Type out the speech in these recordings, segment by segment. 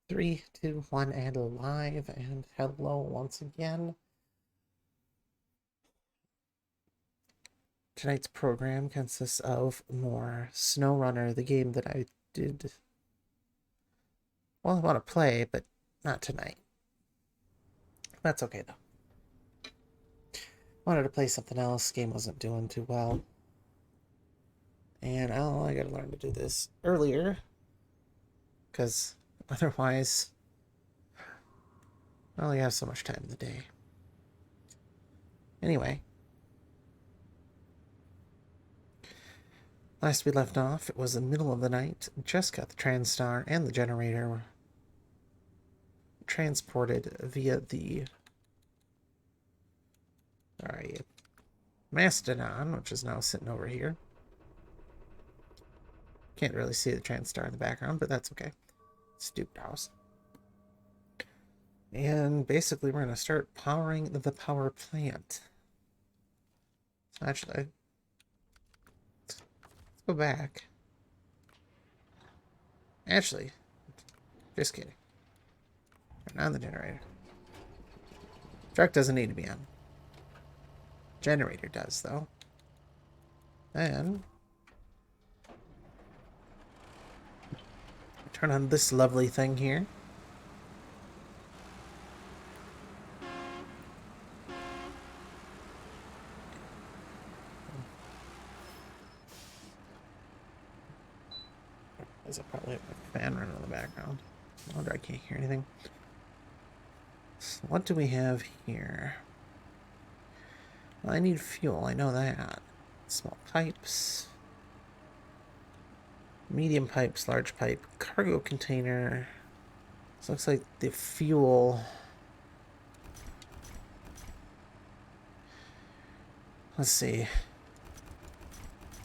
Three, two, one, and live, and hello once again. Tonight's program consists of more SnowRunner, the game that I did. Well, I want to play, but not tonight. That's okay though. Wanted to play something else. Game wasn't doing too well, and I gotta learn to do this earlier, because otherwise, I only have so much time in the day. Anyway, last we left off, it was the middle of the night. Just got the TranStar and the generator transported via the Mastodon, which is now sitting over here. Can't really see the TranStar in the background, but that's okay. Stupid house. And basically, we're going to start powering the power plant. Actually, let's go back. Actually, just kidding. Turn on the generator. Truck doesn't need to be on. Generator does, though. Then turn on this lovely thing here. There's probably a fan running in the background. No wonder I can't hear anything. So what do we have here? Well, I need fuel, I know that. Small pipes. Medium pipes, large pipe, cargo container. This looks like the fuel. Let's see.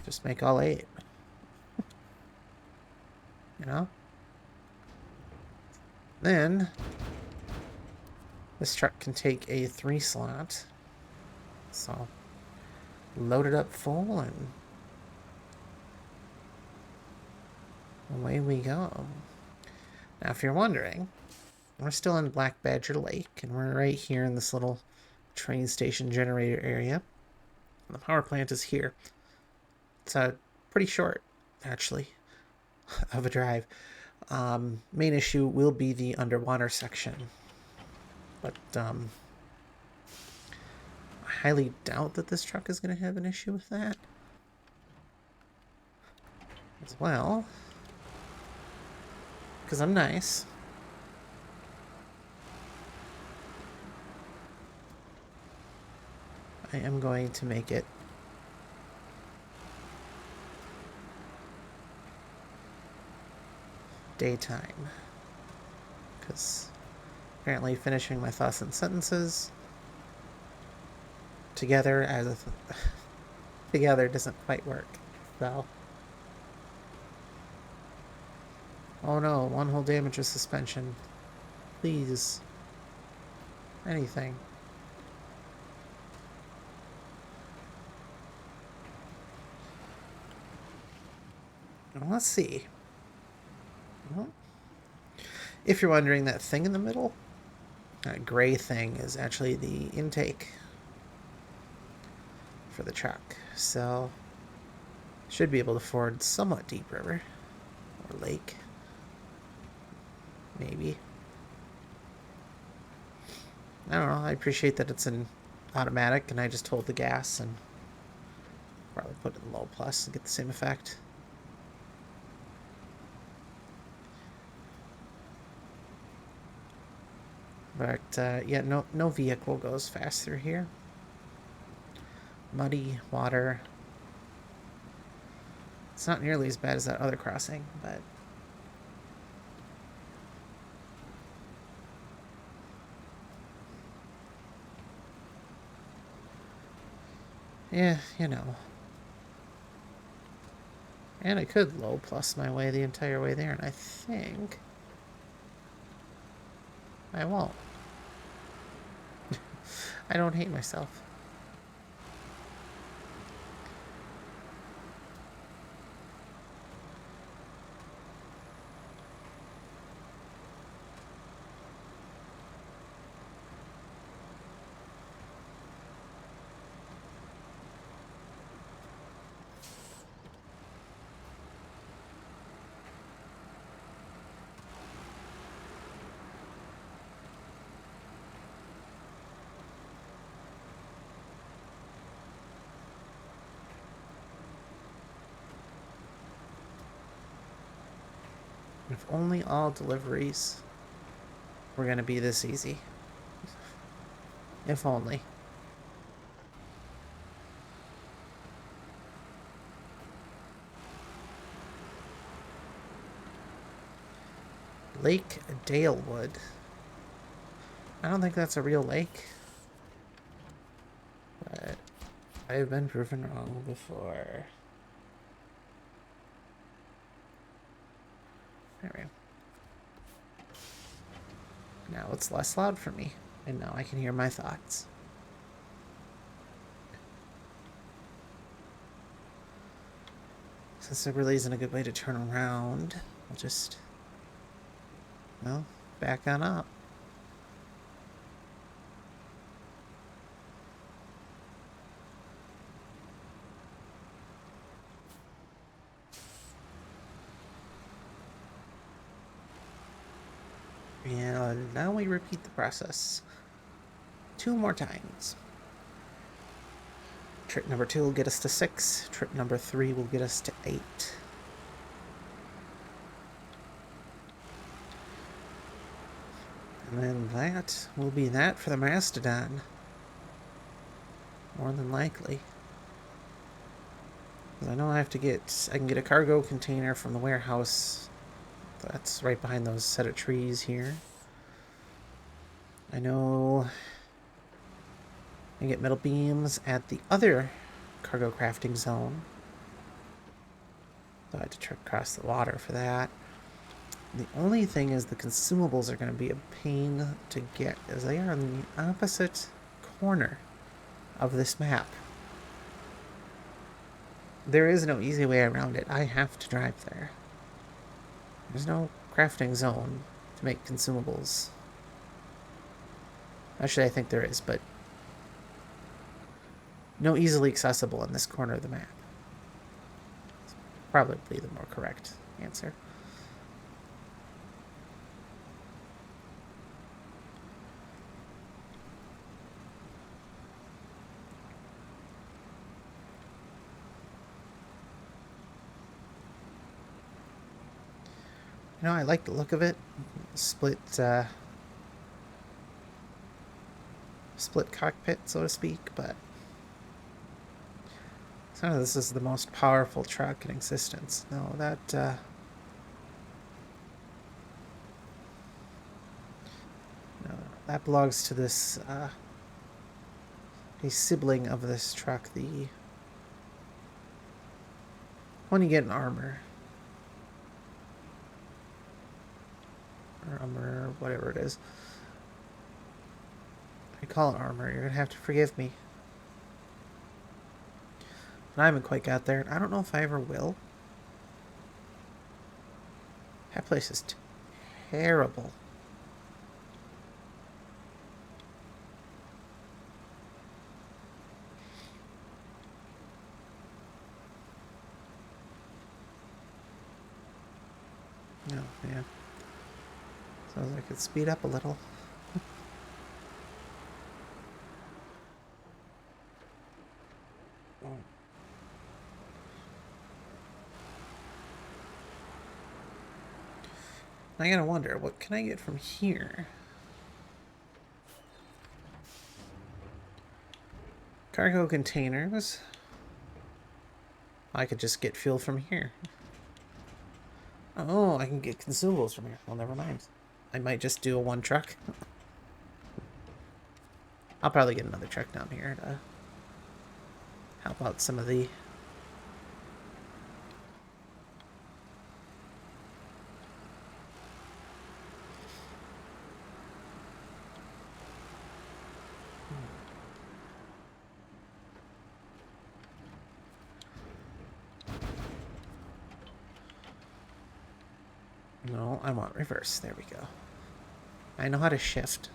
Just make all 8. You know? Then, this truck can take a 3 slot. So, load it up full and away we go. Now, if you're wondering, we're still in Black Badger Lake, and we're right here in this little train station generator area. And the power plant is here. It's pretty short, actually, of a drive. Main issue will be the underwater section. But I highly doubt that this truck is going to have an issue with that. As well, because I'm nice. I am going to make it daytime. Because apparently finishing my thoughts and sentences together as a together doesn't quite work. So, oh no, 1 whole damage of suspension. Please. Anything. Well, let's see. Well, if you're wondering, that thing in the middle, that gray thing, is actually the intake for the truck. So, should be able to ford somewhat deep river or lake. Maybe. I don't know. I appreciate that it's an automatic and I just hold the gas and probably put it in low plus and get the same effect. But yeah, no vehicle goes fast through here. Muddy water. It's not nearly as bad as that other crossing, but yeah, you know. And I could low plus my way the entire way there, and I think I won't. I don't hate myself. If only all deliveries were going to be this easy. If only. Lake Dalewood. I don't think that's a real lake. But I've been proven wrong before. There we go. Now it's less loud for me, and now I can hear my thoughts. Since there really isn't a good way to turn around, I'll just, well, back on up. And now we repeat the process 2 more times. Trip number 2 will get us to 6. Trip number 3 will get us to 8. And then that will be that for the Mastodon. More than likely. I know I can get a cargo container from the warehouse. That's right behind those set of trees here. I know I can get metal beams at the other cargo crafting zone. So I had to trek across the water for that. The only thing is the consumables are going to be a pain to get, as they are on the opposite corner of this map. There is no easy way around it. I have to drive there. There's no crafting zone to make consumables. Actually, I think there is, but no easily accessible in this corner of the map. It's probably the more correct answer. You know, I like the look of it. Split cockpit, so to speak, but it's not this is the most powerful truck in existence. No, that belongs to this a sibling of this truck, the one you get in armor. Or armor, whatever it is. I call it armor. You're gonna have to forgive me. But I haven't quite got there. I don't know if I ever will. That place is terrible. Oh, man. Sounds like I could speed up a little. I gotta wonder, what can I get from here? Cargo containers. I could just get fuel from here. Oh, I can get consumables from here. Well, never mind. I might just do a 1 truck. I'll probably get another truck down here to help out some of the... No, I want reverse. There we go. I know how to shift.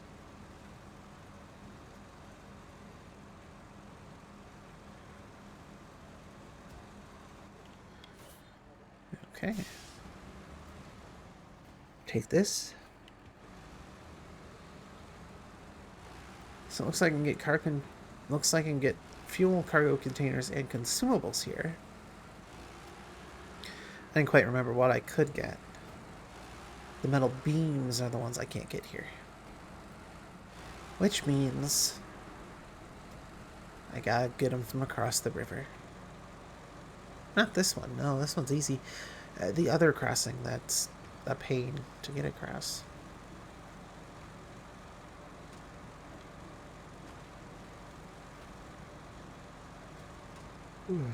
Okay. Take this. So it looks like I can get looks like I can get fuel, cargo containers, and consumables here. I didn't quite remember what I could get. The metal beams are the ones I can't get here. Which means I gotta get them from across the river. Not this one. No, this one's easy. The other crossing, that's a pain to get across. Ooh.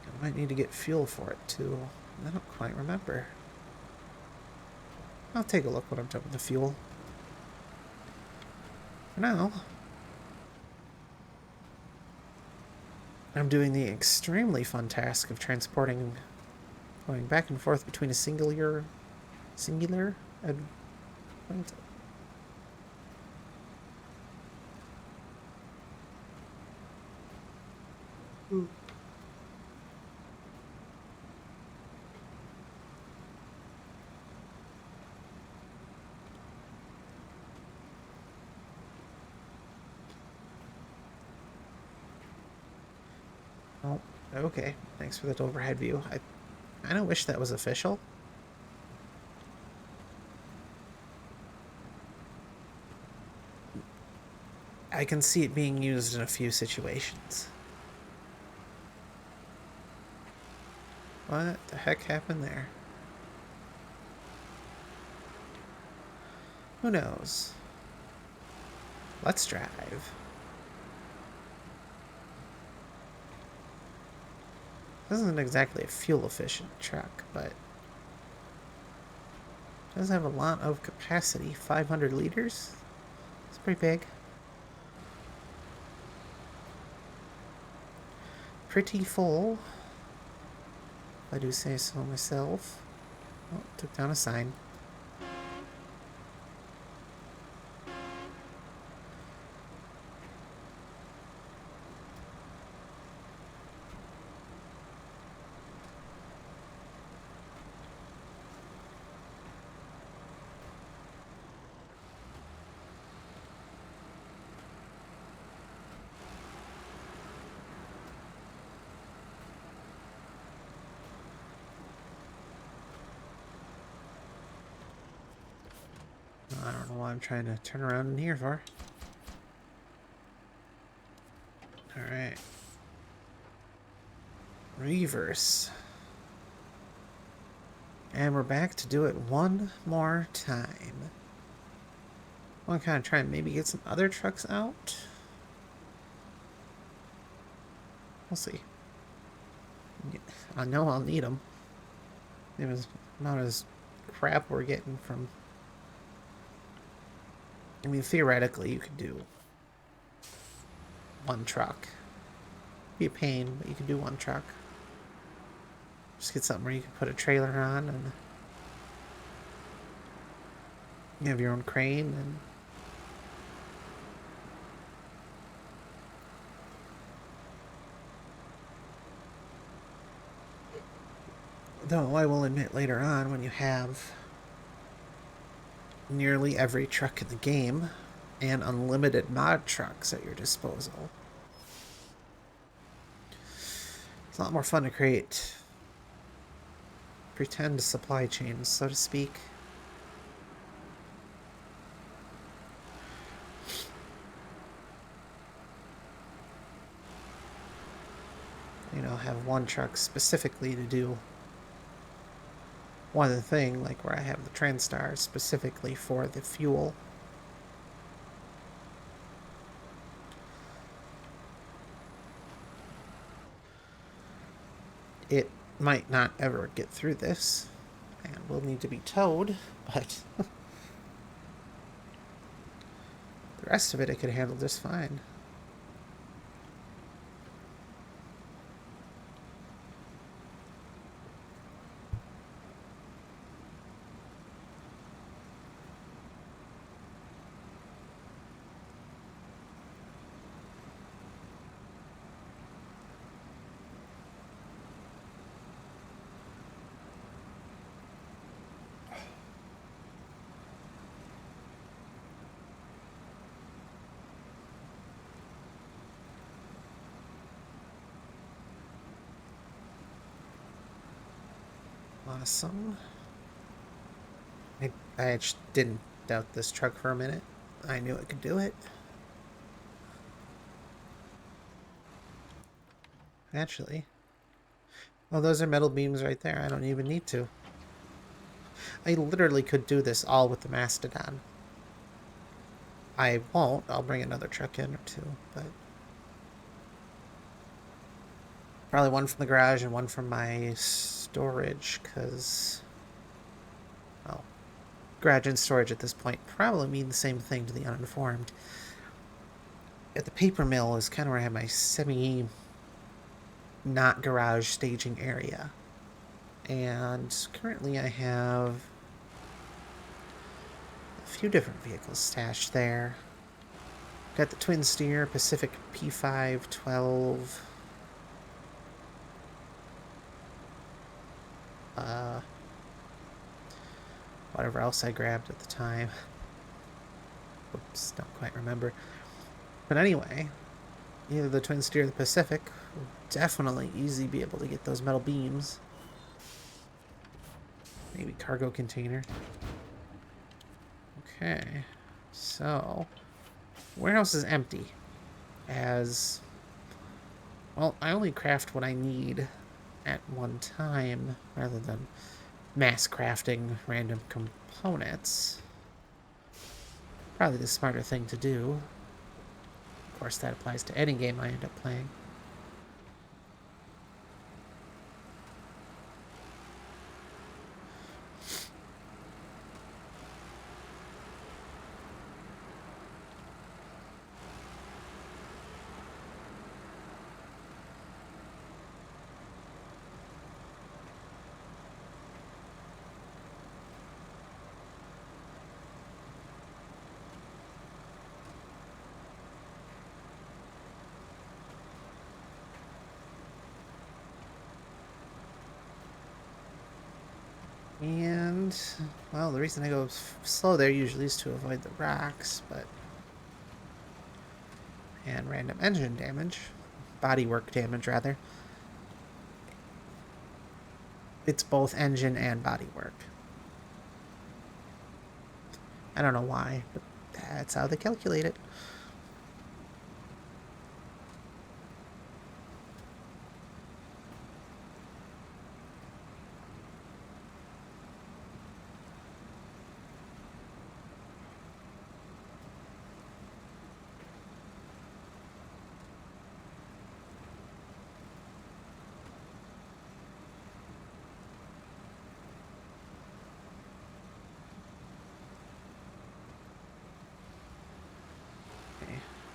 I might need to get fuel for it, too. I don't quite remember. I'll take a look when I'm done with the fuel. For now, I'm doing the extremely fun task of transporting, going back and forth between a singular and oh, okay. Thanks for that overhead view. I kind of wish that was official. I can see it being used in a few situations. What the heck happened there? Who knows? Let's drive. This isn't exactly a fuel-efficient truck, but it does have a lot of capacity. 500 liters? It's pretty big. Pretty full, if I do say so myself. Oh, took down a sign. I don't know why I'm trying to turn around in here for. Alright. Reverse. And we're back to do it one more time. I want to kind of try and maybe get some other trucks out. We'll see. I know I'll need them. The amount of crap we're getting from... I mean, theoretically, you could do one truck. Be a pain, but you can do one truck. Just get something where you can put a trailer on and you have your own crane and though I will admit later on when you have nearly every truck in the game and unlimited mod trucks at your disposal, it's a lot more fun to create pretend supply chains, so to speak. You know, have one truck specifically to do one thing, like where I have the TranStar specifically for the fuel. It might not ever get through this, and will need to be towed, but the rest of it could handle just fine. Awesome. I just didn't doubt this truck for a minute. I knew it could do it. Actually. Oh, those are metal beams right there. I don't even need to. I literally could do this all with the Mastodon. I won't. I'll bring another truck in or two, but... Probably one from the garage and one from my storage, because... Well, garage and storage at this point probably mean the same thing to the uninformed. At the paper mill is kind of where I have my semi... not garage staging area. And currently I have a few different vehicles stashed there. Got the twin steer Pacific P512. Whatever else I grabbed at the time. Oops, don't quite remember. But anyway, either the twin steer or the Pacific will definitely easily be able to get those metal beams. Maybe cargo container. Okay, so warehouse is empty. As well, I only craft what I need at one time rather than mass crafting random components. Probably the smarter thing to do. Of course, that applies to any game I end up playing. And, well, the reason I go slow there usually is to avoid the rocks, but... And random engine damage. Bodywork damage, rather. It's both engine and bodywork. I don't know why, but that's how they calculate it.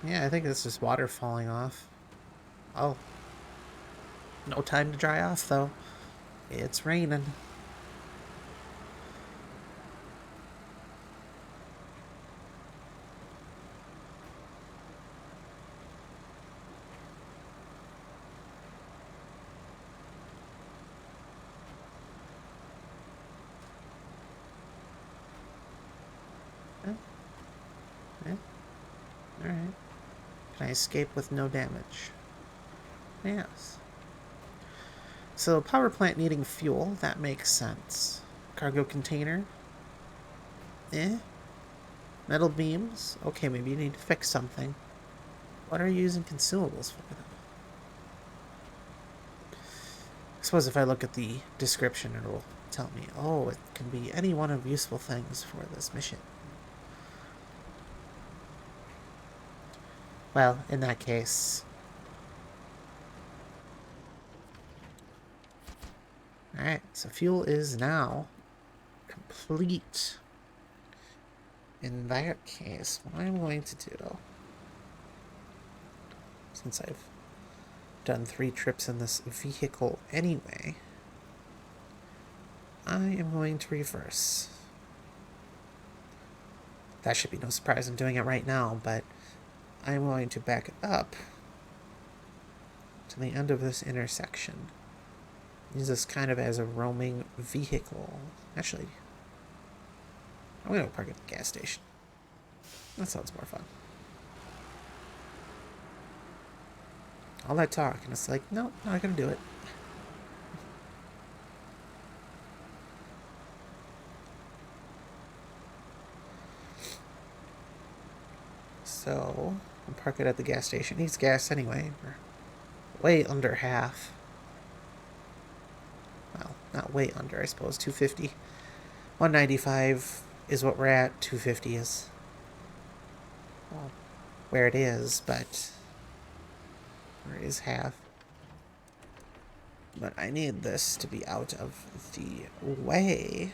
Yeah, I think it's just water falling off. Oh. No time to dry off, though. It's raining. Eh? Eh? Alright. Can I escape with no damage? Yes. So, power plant needing fuel, that makes sense. Cargo container? Eh? Metal beams? Okay, maybe you need to fix something. What are you using consumables for, though? I suppose if I look at the description, it'll tell me, oh, it can be any one of useful things for this mission. Well, in that case... Alright, so fuel is now complete. In that case, what I'm going to do, since I've done 3 trips in this vehicle anyway, I am going to reverse. That should be no surprise. I'm doing it right now, but I'm going to back it up to the end of this intersection. Use this kind of as a roaming vehicle. Actually, I'm going to park at the gas station. That sounds more fun. All that talk, and it's like, nope, not going to do it. So, I'll park it at the gas station. It needs gas anyway. We're way under half. Well, not way under, I suppose. 250. 195 is what we're at. 250 is, well, where it is, but where it is half. But I need this to be out of the way.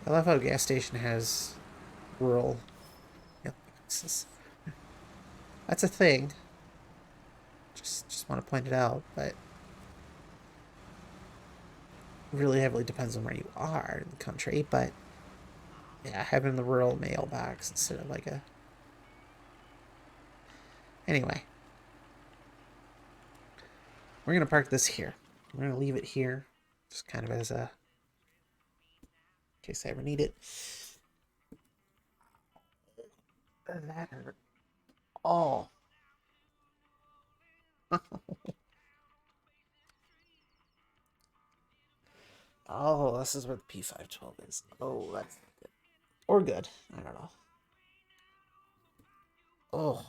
I love how a gas station has rural. Yep, that's a thing. Just want to point it out, but really heavily depends on where you are in the country. But yeah, having the rural mailbox instead of like a. Anyway, we're gonna park this here. We're gonna leave it here, just kind of as a, in case I ever need it. That hurt. Oh. Oh, this is where the P512 is. Oh, that's good. Or good. I don't know. Oh.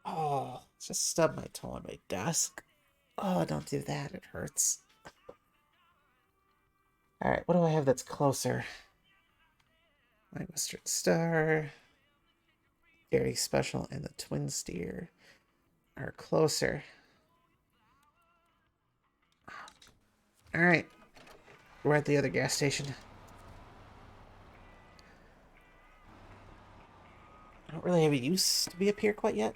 Oh, just stubbed my toe on my desk. Oh, don't do that. It hurts. Alright, what do I have that's closer? My Western Star, Dairy Special, and the Twin Steer are closer. Alright, we're at the other gas station. I don't really have a use to be up here quite yet.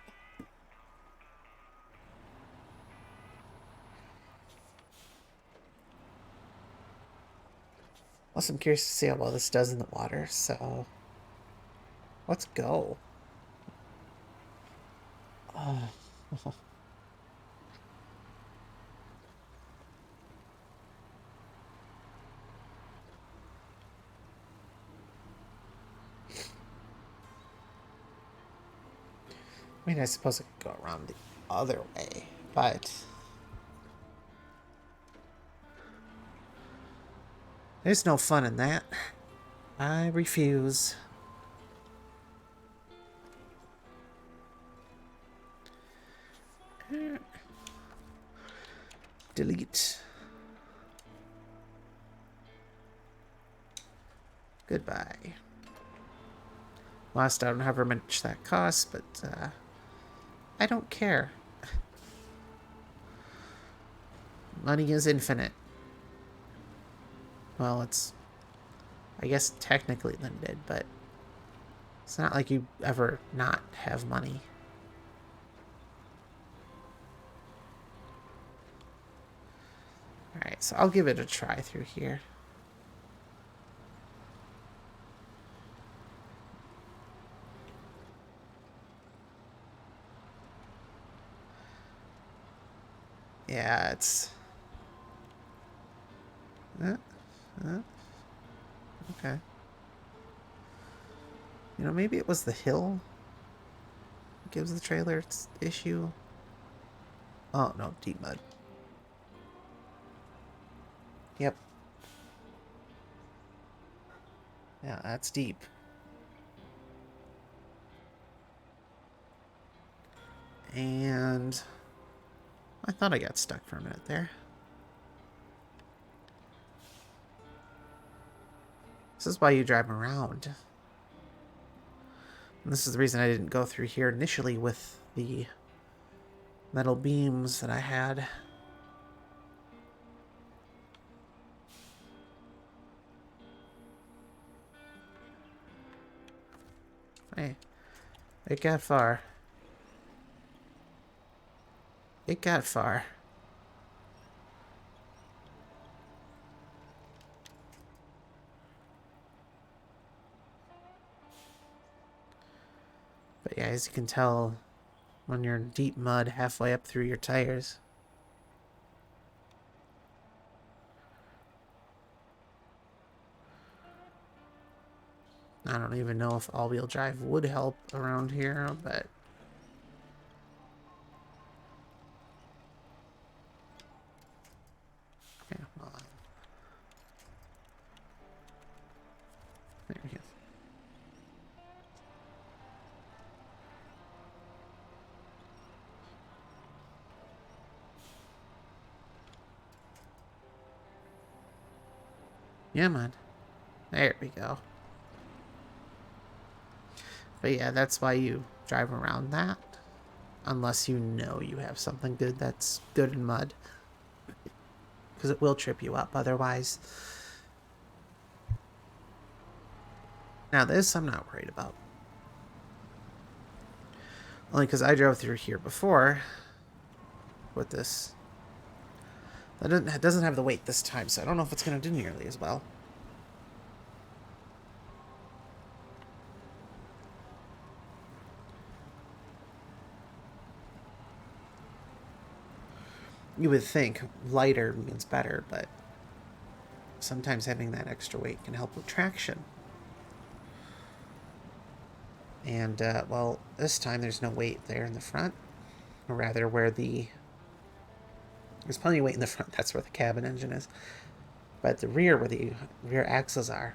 Plus, I'm curious to see how well this does in the water, so let's go. Oh. I mean, I suppose I could go around the other way, but there's no fun in that. I refuse. Delete. Goodbye. Lost out on however much that costs, but I don't care. Money is infinite. Well, it's, I guess, technically limited, but it's not like you ever not have money. Alright, so I'll give it a try through here. Yeah, it's... okay. You know, maybe it was the hill that gives the trailer its issue. Oh, no, deep mud. Yep. Yeah, that's deep. And I thought I got stuck for a minute there. This is why you drive around. And this is the reason I didn't go through here initially with the metal beams that I had. Hey, it got far. It got far. But yeah, as you can tell, when you're in deep mud halfway up through your tires. I don't even know if all-wheel drive would help around here, but Yeah, man. There we go. But yeah, that's why you drive around that. Unless you know you have something good that's good in mud. Because it will trip you up otherwise. Now this I'm not worried about. Only because I drove through here before with this. It doesn't have the weight this time, so I don't know if it's going to do nearly as well. You would think lighter means better, but sometimes having that extra weight can help with traction. And, well, this time there's no weight there in the front. Or rather, where the... There's plenty of weight in the front. That's where the cabin engine is. But the rear, where the rear axles are,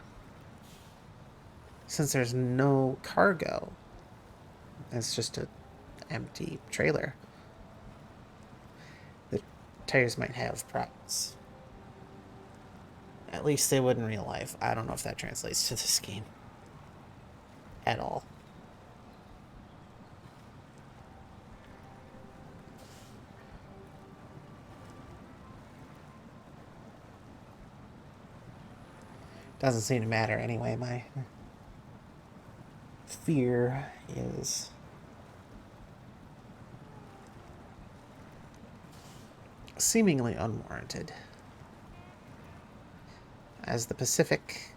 since there's no cargo, it's just an empty trailer, the tires might have problems. At least they would in real life. I don't know if that translates to this game at all. Doesn't seem to matter anyway. My fear is seemingly unwarranted, as the Pacific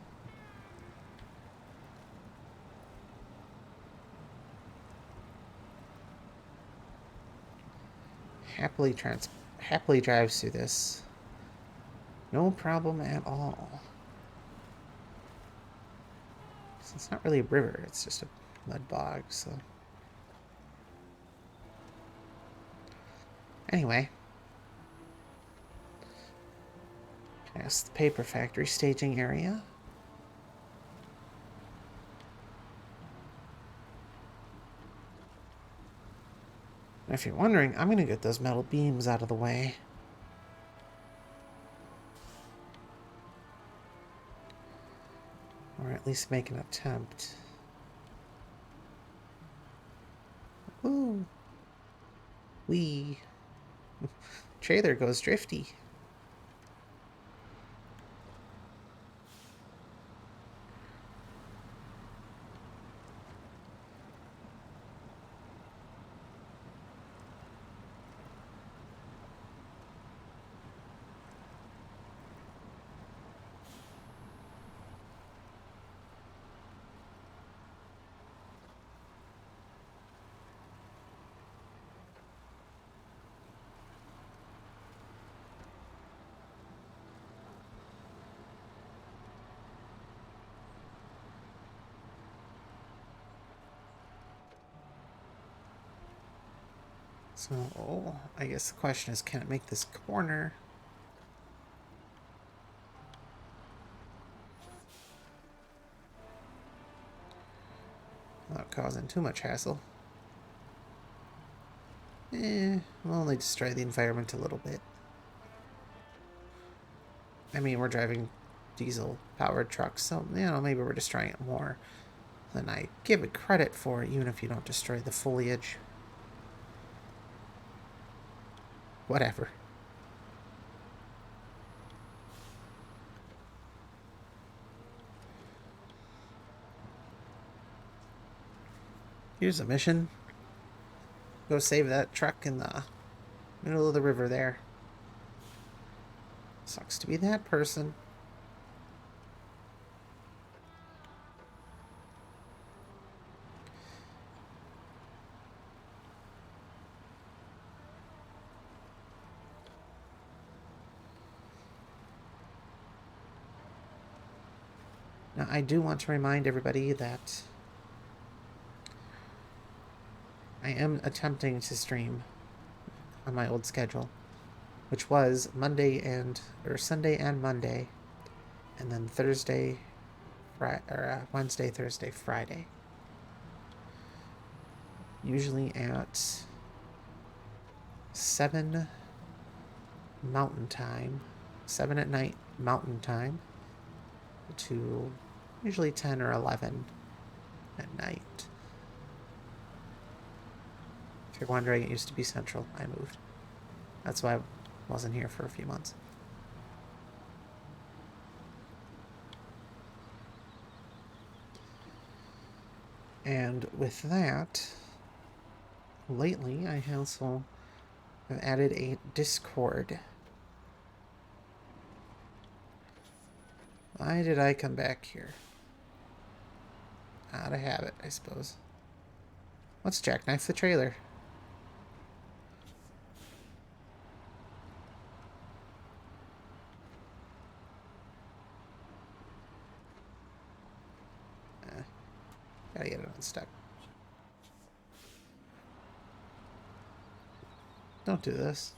happily drives through this. No problem at all. It's not really a river, it's just a mud bog, so... Anyway. Past the paper factory staging area. And if you're wondering, I'm going to get those metal beams out of the way. Or at least make an attempt. Ooh. Wee. Trailer goes drifty. So, I guess the question is, can it make this corner? Without causing too much hassle. We'll only destroy the environment a little bit. I mean, we're driving diesel-powered trucks, so, maybe we're destroying it more than I give it credit for, even if you don't destroy the foliage. Whatever. Here's a mission. Go save that truck in the middle of the river there. Sucks to be that person. Now, I do want to remind everybody that I am attempting to stream on my old schedule, which was Sunday and Monday, and then Wednesday, Thursday, Friday. Usually at 7 Mountain Time, 7 at night Mountain Time, to usually 10 or 11 at night. If you're wondering, it used to be Central. I moved. That's why I wasn't here for a few months. And with that, lately I also have added a Discord. Why did I come back here? Out of habit, I suppose. Let's jackknife the trailer. Gotta get it unstuck. Don't do this.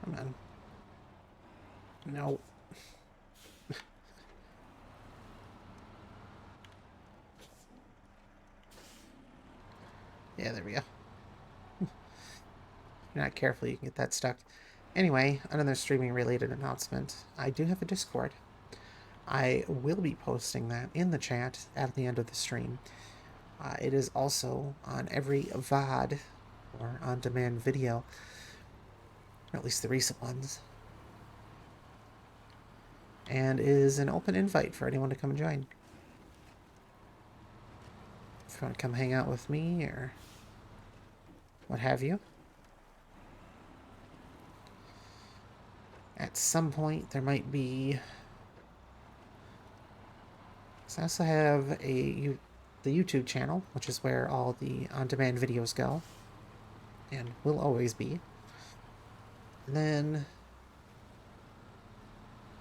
Come on. No. Yeah, there we go. If you're not careful, you can get that stuck. Anyway, another streaming related announcement. I do have a Discord. I will be posting that in the chat at the end of the stream. It is also on every VOD or on-demand video, or at least the recent ones, and is an open invite for anyone to come and join. If you want to come hang out with me or what have you. At some point, there might be... So I also have the YouTube channel, which is where all the on-demand videos go, and will always be. And then...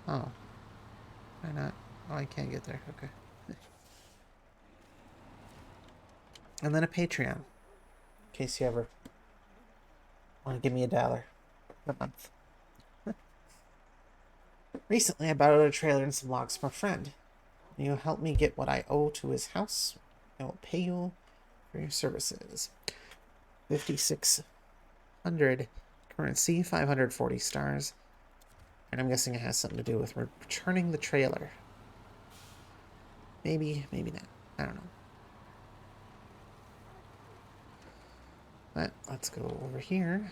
Oh. Why not? Oh, I can't get there. Okay. And then a Patreon, in case you ever want to give me $1 a month. Recently, I borrowed a trailer and some logs from a friend. You help me get what I owe to his house. I will pay you for your services. 5,600 currency, 540 stars. And I'm guessing it has something to do with returning the trailer. Maybe, maybe not. I don't know. But let's go over here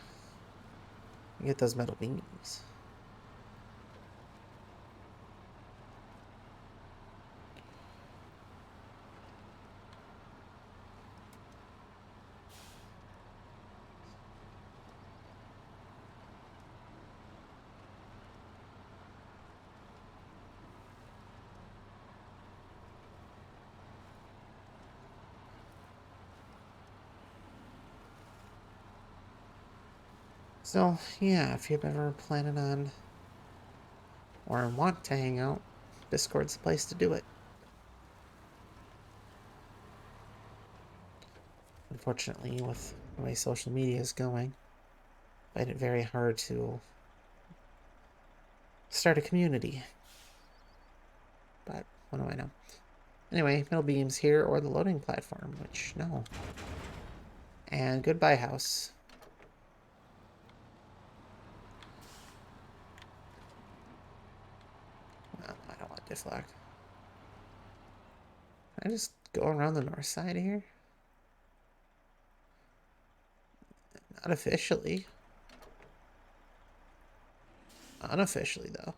and get those metal beams. So, yeah, if you're ever planning on or want to hang out, Discord's the place to do it. Unfortunately, with the way social media is going, I find it very hard to start a community. But what do I know? Anyway, metal beams here or the loading platform, which, no. And goodbye, house. Well, I don't want deflect. Can I just go around the north side here? Not officially. Unofficially, though.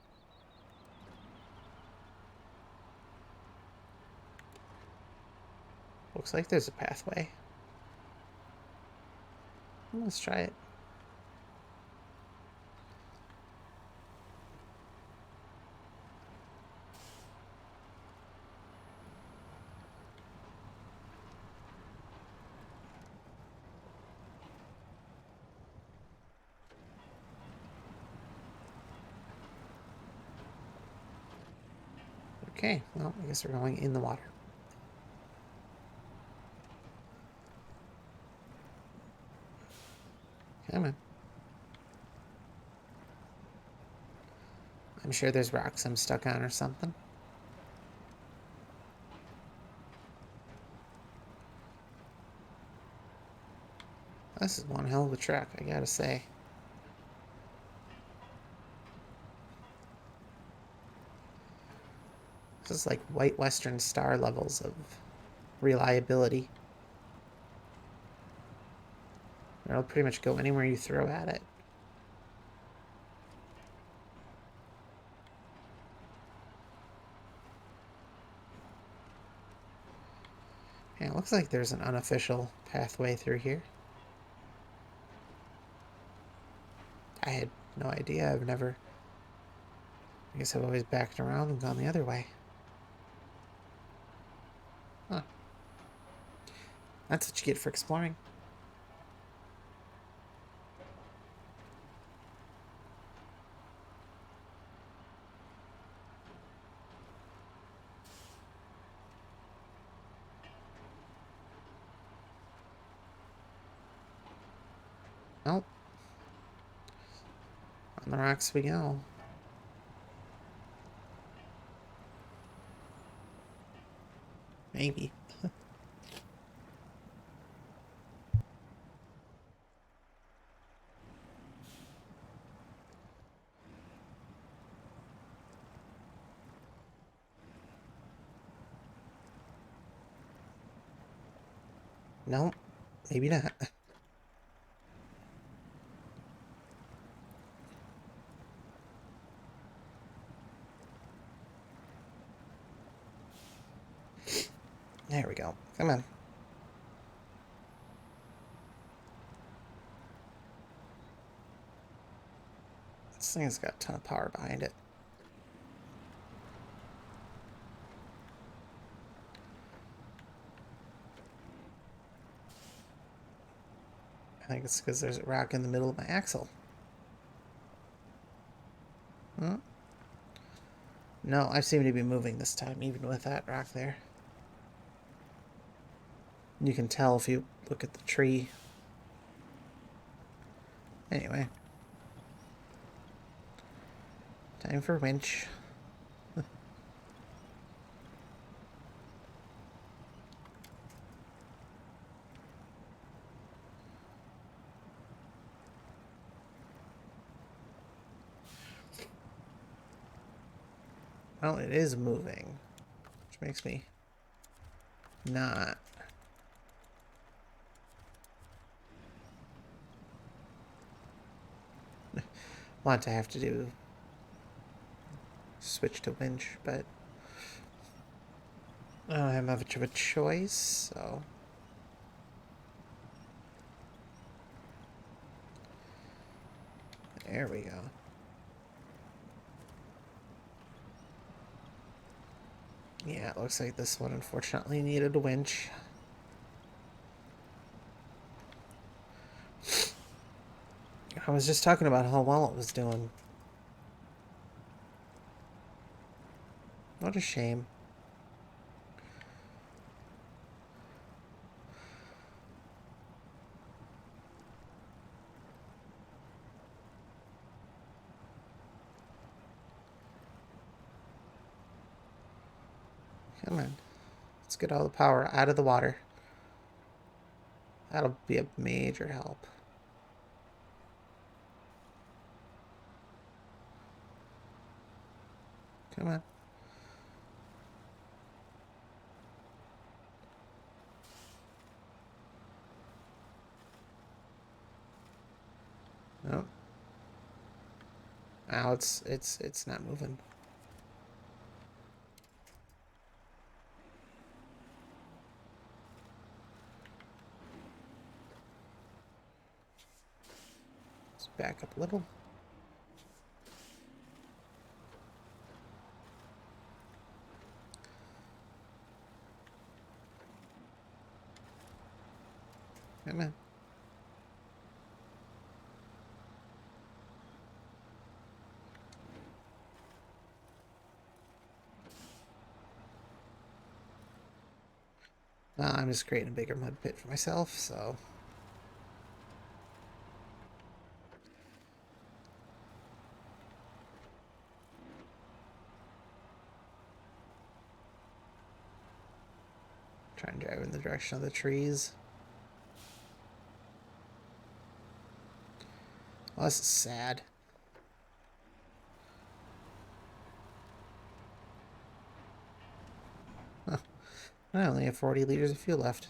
Looks like there's a pathway. Let's try it. Okay, well, I guess we're going in the water. Come on. I'm sure there's rocks I'm stuck on or something. This is one hell of a track, I gotta say. This is like White Western Star levels of reliability. It'll pretty much go anywhere you throw at it. Yeah, it looks like there's an unofficial pathway through here. I had no idea. I guess I've always backed around and gone the other way. Huh. That's what you get for exploring. Well, on the rocks we go. Maybe. Nope, maybe not. There we go. Come on. This thing's got a ton of power behind it. I think it's because there's a rock in the middle of my axle. Hmm? No, I seem to be moving this time, even with that rock there. You can tell if you look at the tree. Anyway. Time for winch. Well, it is moving, which makes me not. Want to have to do switch to winch, but I don't have much of a choice, so there we go. Yeah, it looks like this one unfortunately needed a winch. I was just talking about how well it was doing. What a shame. Come on. Let's get all the power out of the water. That'll be a major help. Come on. Nope. Now it's not moving. Let's back up a little. Come on. I'm just creating a bigger mud pit for myself, so. Try and drive in the direction of the trees. Oh, this is sad. Huh. I only have 40 liters of fuel left.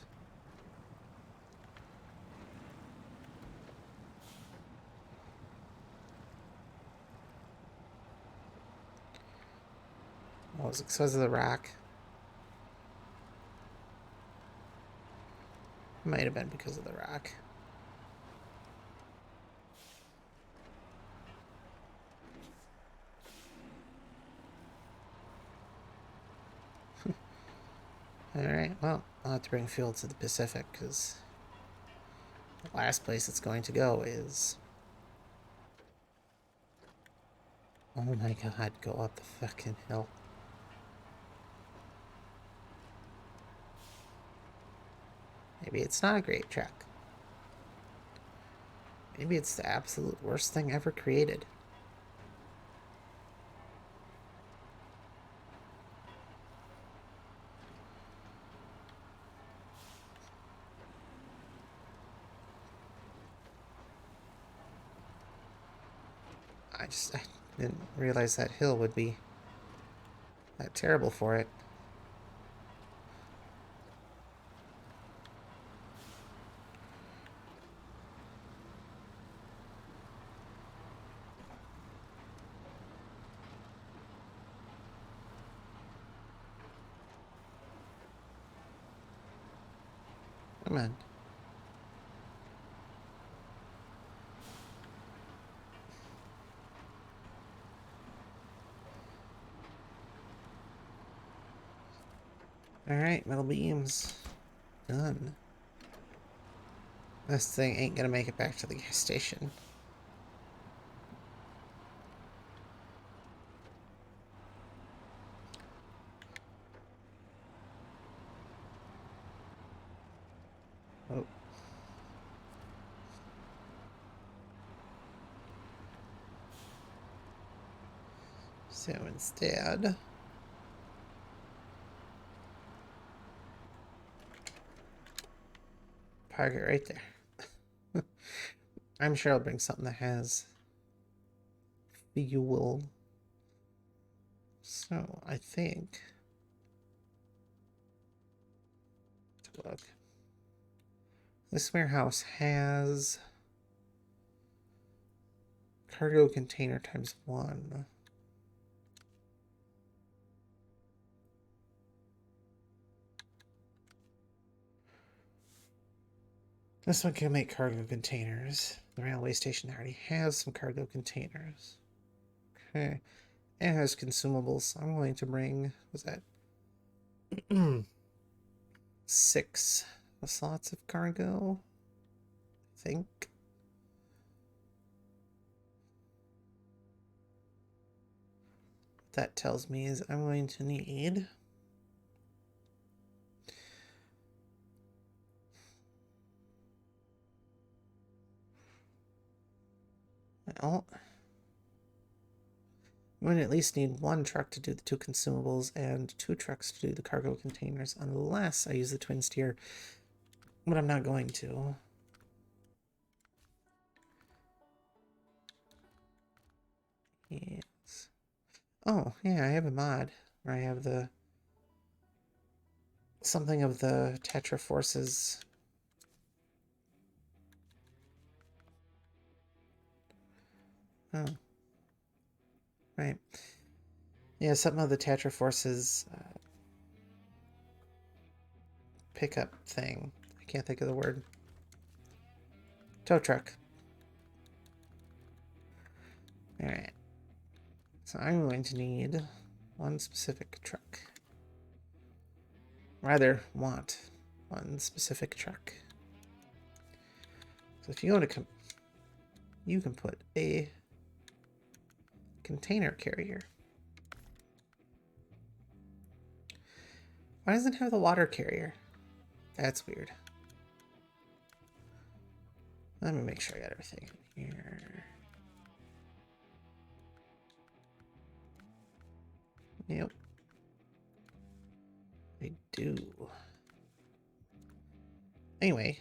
Oh, was it because of the rock? It might have been because of the rock. Alright, well, I'll have to bring fuel to the Pacific, because the last place it's going to go is... Oh my god, go up the fucking hill. Maybe it's not a great track. Maybe it's the absolute worst thing ever created. I didn't realize that hill would be that terrible for it. Come on. Alright, metal beams. Done. This thing ain't gonna make it back to the gas station. Oh. So instead... park it right there. I'm sure I'll bring something that has fuel. So, I think... let's look. This warehouse has... cargo container times 1. This one can make cargo containers. The railway station already has some cargo containers. Okay. It has consumables. I'm going to bring, was that 6 slots of cargo? I think. What that tells me is I'm going to need... well, I'm going to at least need 1 truck to do the 2 consumables and 2 trucks to do the cargo containers, unless I use the twin steer, but I'm not going to. Yes. Oh, yeah, I have a mod where I have the... something of the Tetra Forces. Oh. Right. Yeah, something of the Tetra Forces pickup thing. I can't think of the word. Tow truck. Alright. So I'm going to need 1 specific truck. Rather, want 1 specific truck. So if you go to... you can put a container carrier. Why doesn't it have the water carrier? That's weird. Let me make sure I got everything in here. Yep. I do. Anyway,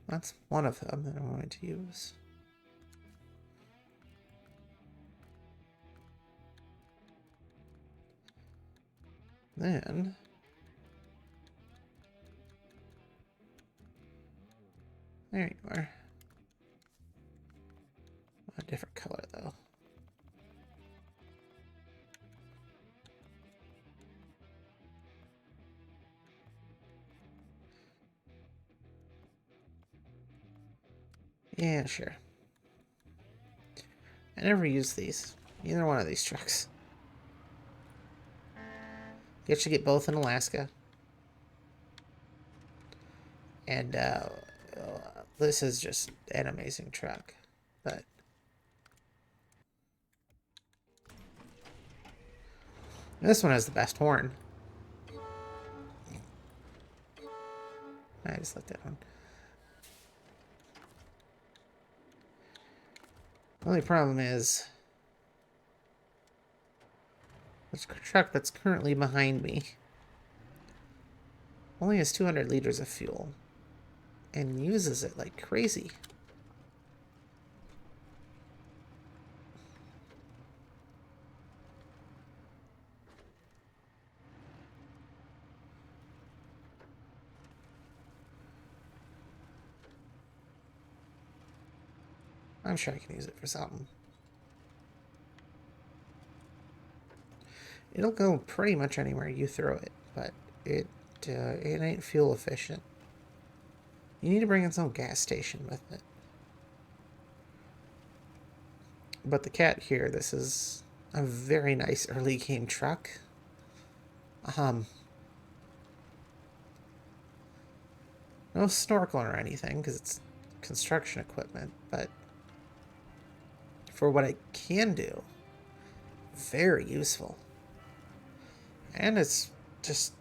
that's one of them that I'm going to use. Then... there you are. A different color, though. Yeah, sure. I never used these. Either one of these trucks. You should get both in Alaska. And this is just an amazing truck. But this one has the best horn. I just like that one. The only problem is this truck that's currently behind me only has 200 liters of fuel and uses it like crazy. I'm sure I can use it for something. It'll go pretty much anywhere you throw it, but it ain't fuel efficient. You need to bring in some gas station with it. But the cat here, this is a very nice early game truck. No snorkeling or anything, because it's construction equipment, but for what I can do, very useful. And it's just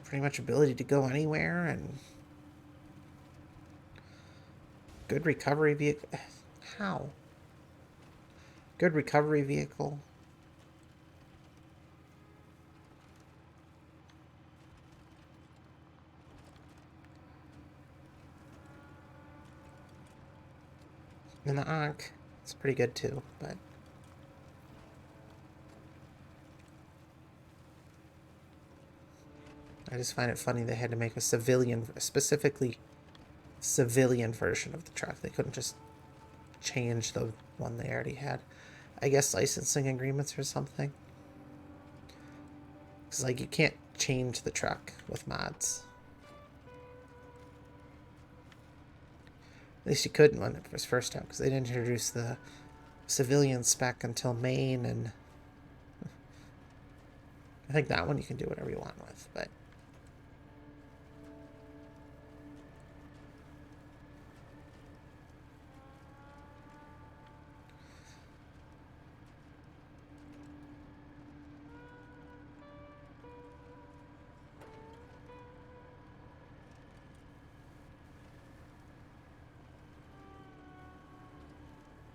pretty much ability to go anywhere and good recovery vehicle. How? Good recovery vehicle. And the Ankh, it's pretty good too, but I just find it funny they had to make a specifically civilian version of the truck. They couldn't just change the one they already had. I guess licensing agreements or something. Because, like, you can't change the truck with mods. At least you couldn't when it was first out, because they didn't introduce the civilian spec until Maine, and I think that one you can do whatever you want with, but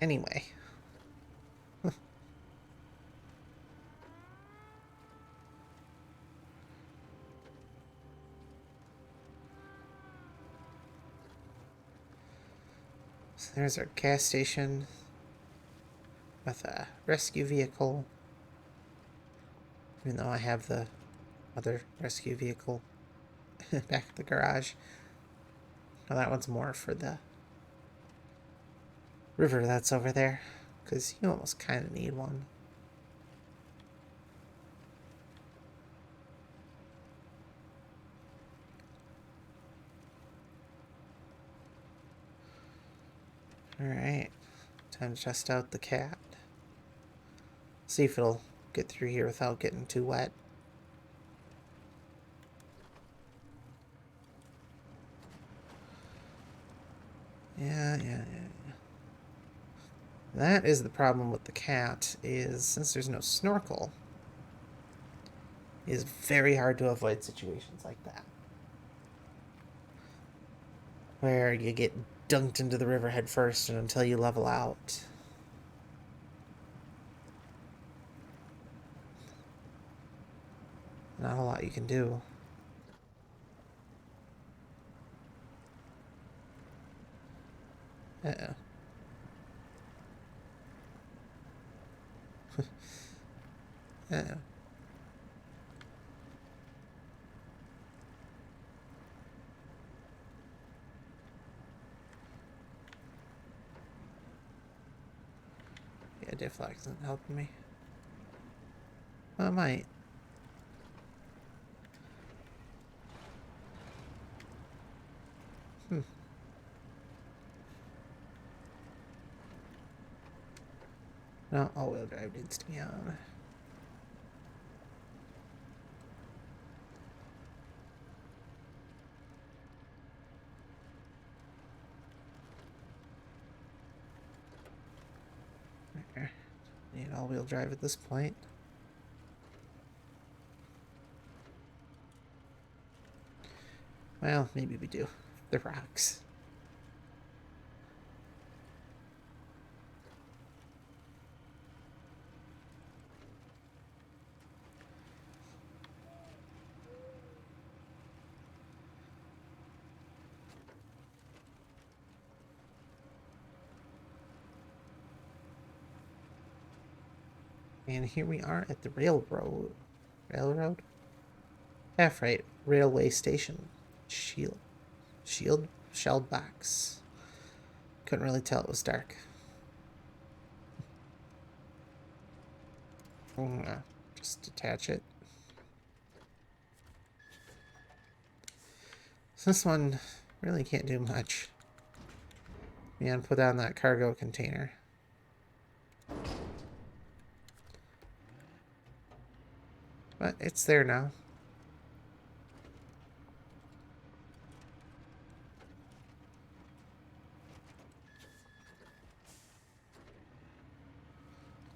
anyway. So there's our gas station with a rescue vehicle. Even though I have the other rescue vehicle back at the garage. Now that one's more for the river that's over there, because you almost kind of need one. Alright, time to test out the cat. See if it'll get through here without getting too wet. Yeah. That is the problem with the cat, is since there's no snorkel, it is very hard to avoid situations like that. Where you get dunked into the river head first and until you level out. Not a lot you can do. Uh-oh. Uh-oh. diff lock isn't helping me. Well, it might. No, all-wheel drive needs to be on. There. Need all-wheel drive at this point. Well, maybe we do. The rocks. And here we are at the railroad. Railroad? Half right. Railway station. Shield? Shelled box. Couldn't really tell, it was dark. Just detach it. So this one really can't do much. And put on that cargo container. But it's there now.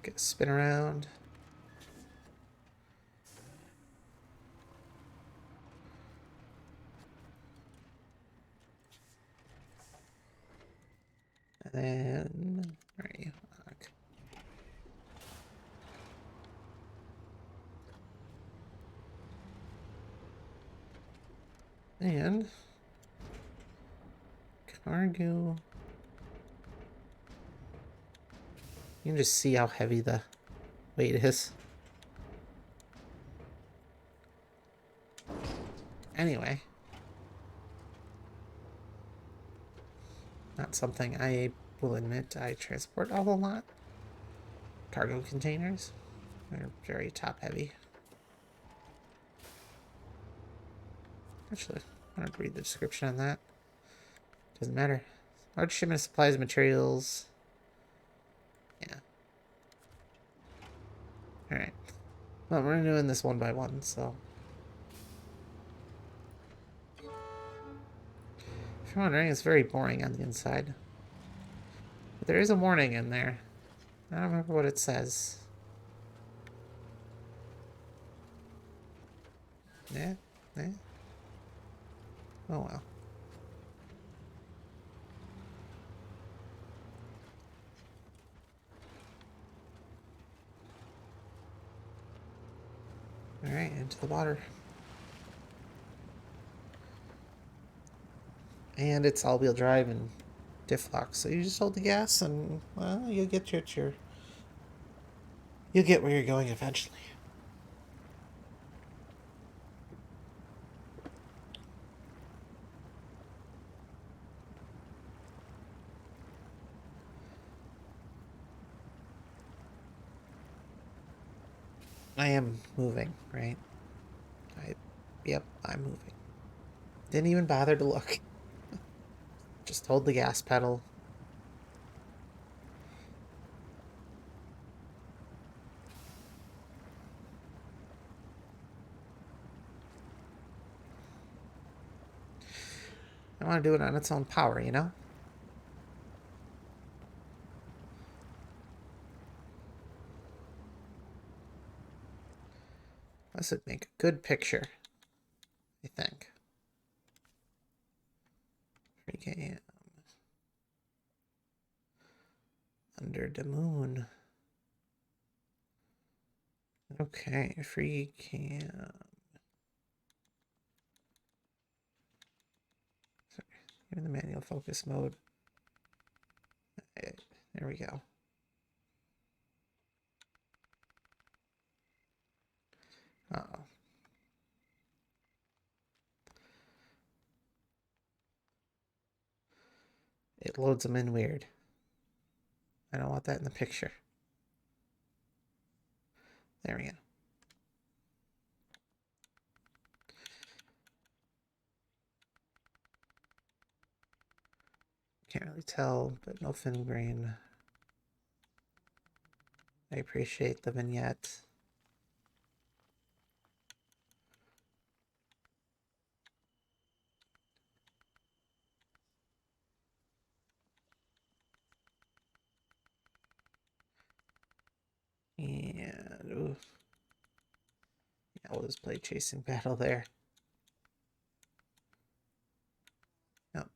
Get a spin around. And then, where are you? Okay. And cargo. You can just see how heavy the weight is. Anyway. Not something I will admit I transport a whole lot. Cargo containers. They're very top heavy. Actually, I'm going to read the description on that. Doesn't matter. Large shipment of supplies, materials. Yeah. Alright. Well, we're doing this one by one, so. If you're wondering, it's very boring on the inside. But there is a warning in there. I don't remember what it says. Yeah? Yeah? Oh well. Alright, into the water. And it's all-wheel drive and diff lock, so you just hold the gas and, well, you'll get you'll get where you're going eventually. I am moving, right? Yep, I'm moving. Didn't even bother to look. Just hold the gas pedal. I want to do it on its own power, you know? This would make a good picture, I think. 3K under the moon. Okay, free cam. Sorry, in the manual focus mode. There we go. Uh-oh. It loads them in weird. I don't want that in the picture. There we go. Can't really tell, but no fin grain. I appreciate the vignette. And ooh. Yeah, we'll just play chasing battle there. Yep.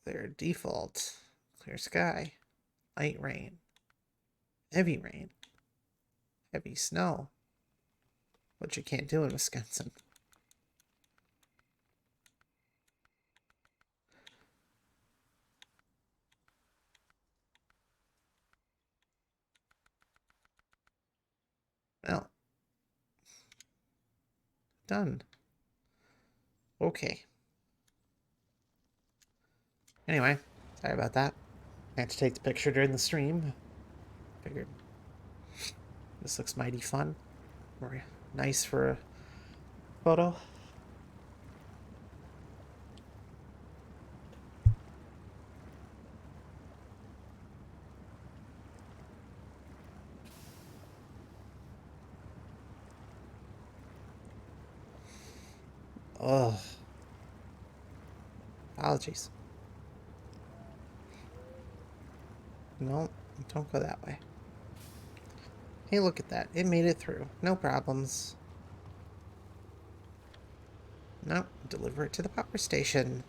Their default clear sky, light rain, heavy snow, which you can't do in Wisconsin. Well, done. Okay. Anyway, sorry about that. I had to take the picture during the stream. Figured this looks mighty fun. Or nice for a photo. Oh. Apologies. No, don't go that way. Hey, look at that. It made it through. No problems. No, deliver it to the power station.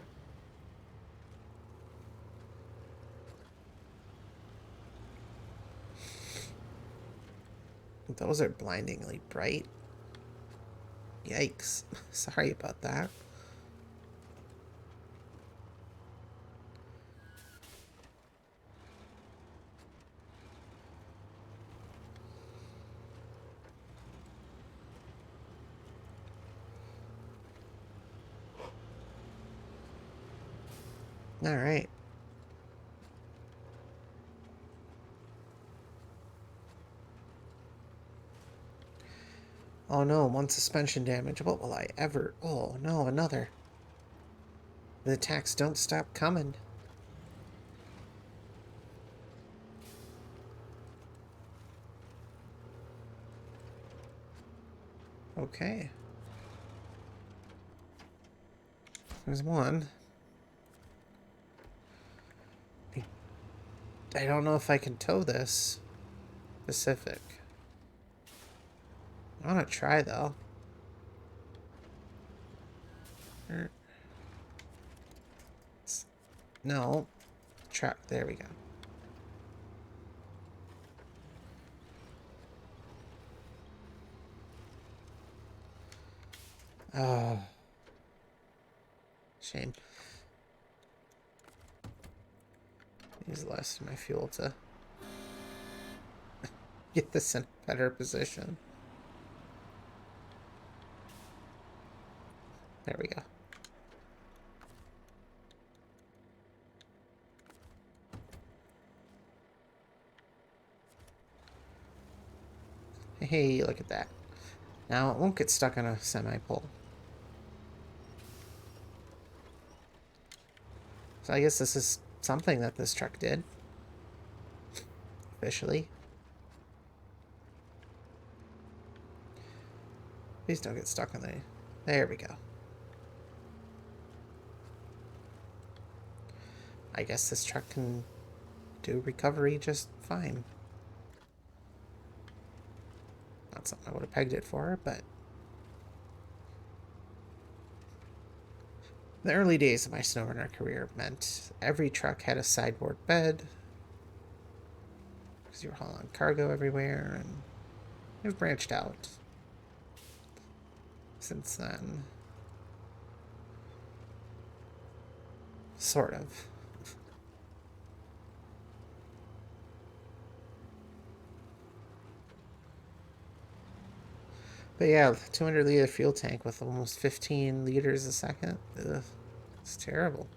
Those are blindingly bright. Yikes. Sorry about that. All right. Oh no, one suspension damage. What will I ever... Oh no, another. The attacks don't stop coming. Okay. There's one. I don't know if I can tow this. Pacific. I want to try, though. No. Truck. There we go. Oh. Shame. Use less of my fuel to get this in a better position. There we go. Hey, look at that. Now it won't get stuck on a semi-pole. So I guess this is something that this truck did. Officially. Please don't get stuck on the... There we go. I guess this truck can do recovery just fine. Not something I would have pegged it for, but... The early days of my SnowRunner career meant every truck had a sideboard bed, because you were hauling cargo everywhere, and we've branched out since then. Sort of. But yeah, 200-liter fuel tank with almost 15 liters a second. Ugh, it's terrible.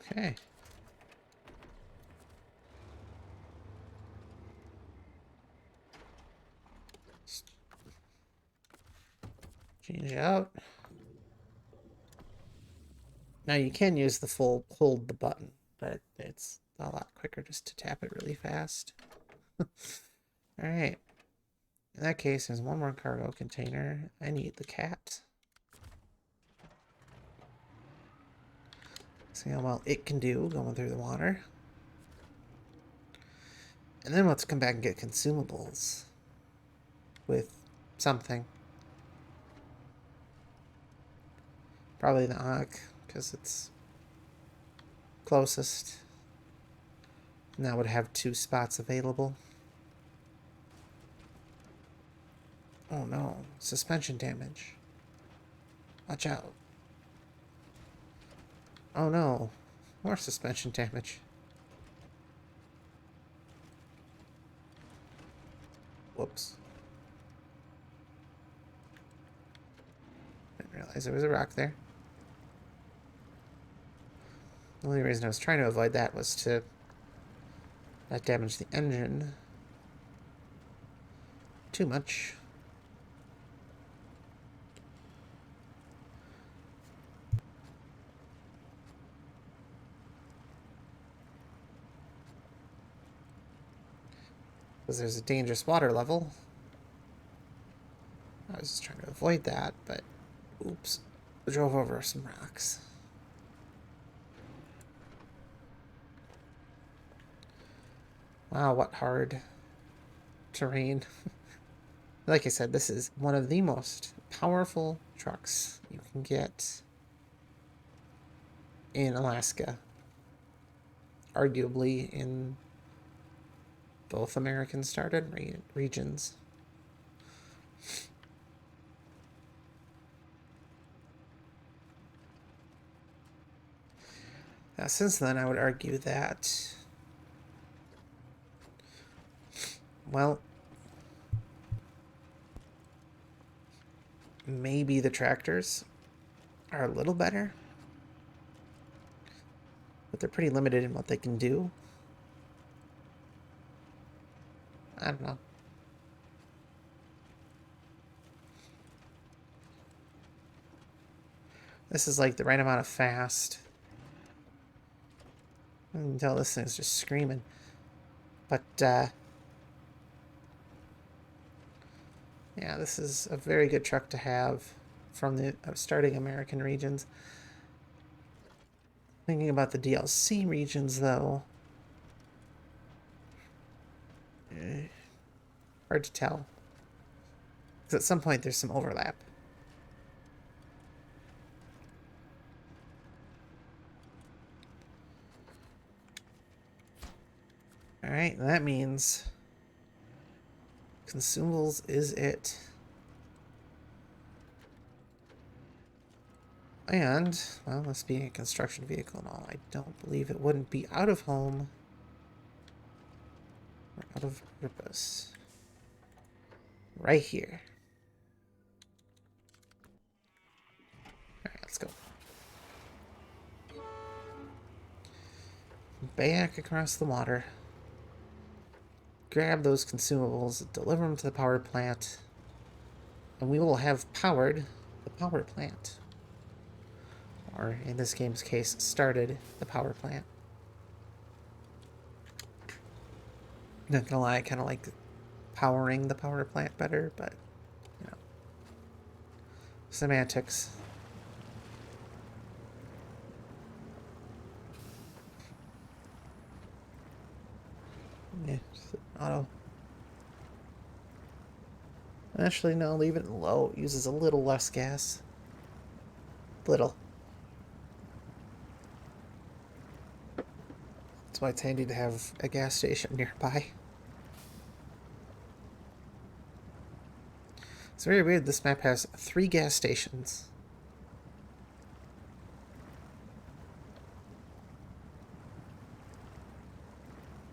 Okay. Change out. Now you can use the full hold the button, but it's a lot quicker just to tap it really fast. Alright. In that case, there's one more cargo container. I need the cat. See how well it can do going through the water. And then let's come back and get consumables with something. Probably the Ankh, because it's closest. And that would have 2 spots available. Oh no, suspension damage. Watch out. Oh no, more suspension damage. Whoops. Didn't realize there was a rock there. The only reason I was trying to avoid that was to not damage the engine too much. Because there's a dangerous water level. I was just trying to avoid that, but oops. I drove over some rocks. Wow, what hard terrain. Like I said, this is one of the most powerful trucks you can get in Alaska. Arguably in both American-started regions. Now, since then, I would argue that, well, maybe the tractors are a little better, but they're pretty limited in what they can do. I don't know. This is like the right amount of fast. I can tell this thing's just screaming. But, yeah, this is a very good truck to have from the starting American regions. Thinking about the DLC regions, though. Hard to tell. Because at some point there's some overlap. Alright, that means consumables is it. And, well, this being a construction vehicle and all, I don't believe it wouldn't be out of home or out of purpose. Right here. Alright, let's go. Back across the water. Grab those consumables, deliver them to the power plant, and we will have powered the power plant. Or, in this game's case, started the power plant. Not gonna lie, I kind of like powering the power plant better, but, you know. Semantics. Yeah, just auto. Actually, no, leave it low. It uses a little less gas. Little. That's why it's handy to have a gas station nearby. It's very weird, this map has 3 gas stations.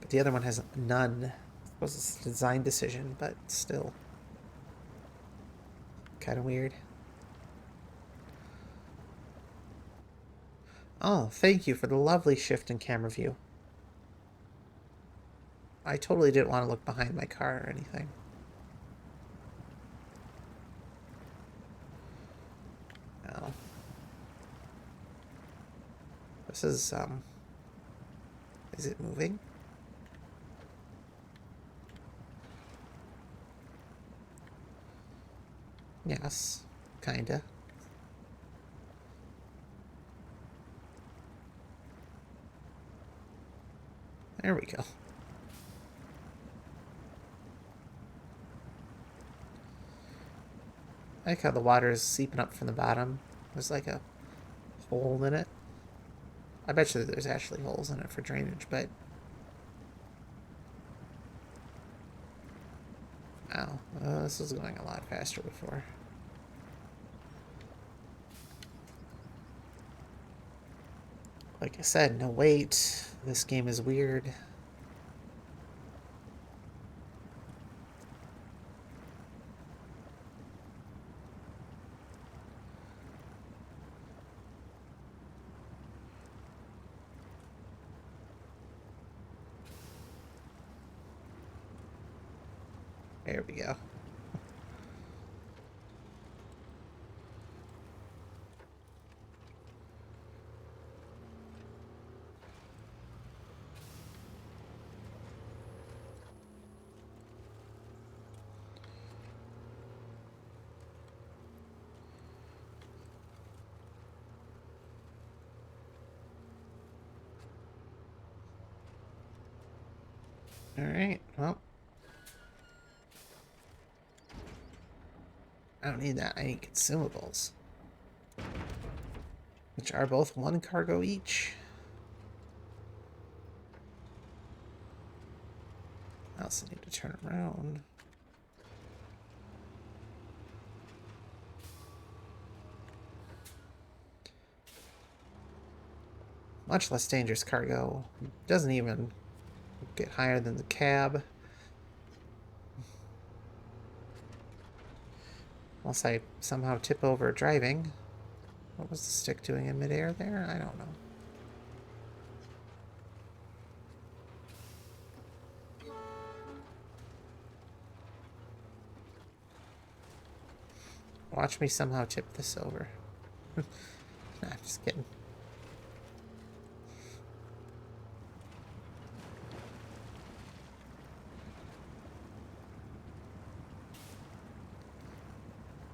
But the other one has none. I suppose it's a design decision, but still. Kind of weird. Oh, thank you for the lovely shift in camera view. I totally didn't want to look behind my car or anything. Oh. This is it moving? Yes, kinda. There we go. I like how the water is seeping up from the bottom. There's like a hole in it. I bet you there's actually holes in it for drainage, but... Ow. This was going a lot faster before. Like I said, no wait. This game is weird. There we go. Alright, well. I don't need that. I need consumables. Which are both 1 cargo each. I also need to turn around. Much less dangerous cargo. Doesn't even get higher than the cab. Unless I somehow tip over driving. What was the stick doing in midair there? I don't know. Watch me somehow tip this over. Nah, just kidding.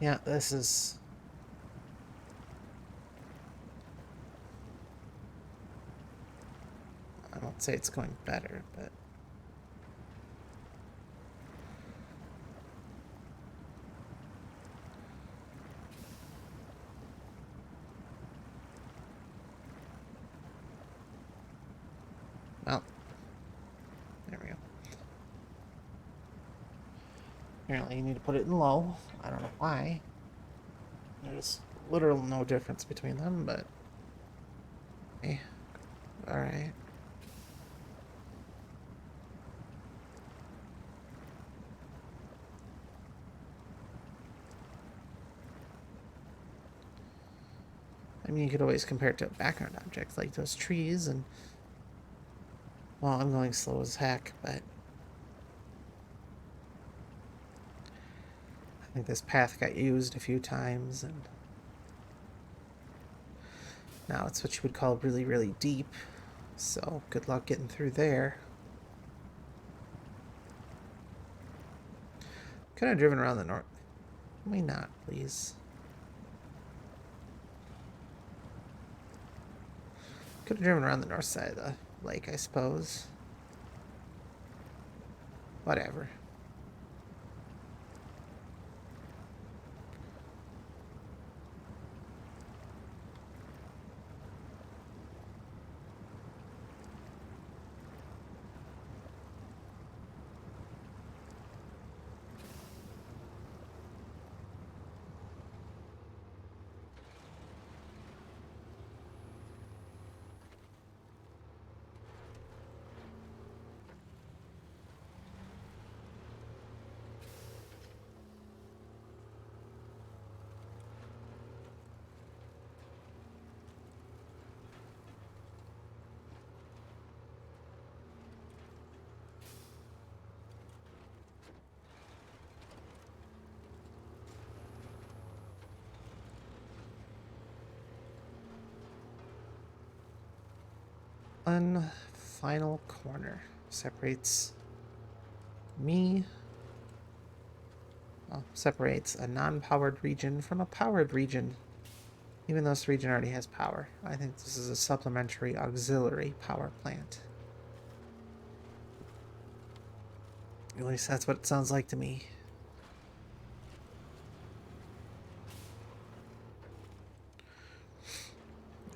Yeah, this is... I won't say it's going better, but... Well, there we go. Apparently you need to put it in low. I don't know why. There's literally no difference between them, but... Hey. Alright. I mean, you could always compare it to a background object, like those trees, and... Well, I'm going slow as heck, but... I think this path got used a few times, and... Now it's what you would call really, really deep. So, good luck getting through there. Could have driven around the north. Let me not, please. Could have driven around the north side of the lake, I suppose. Whatever. one final corner separates me. Well, separates a non-powered region from a powered region. Even though this region already has power. I think this is a supplementary auxiliary power plant. At least that's what it sounds like to me.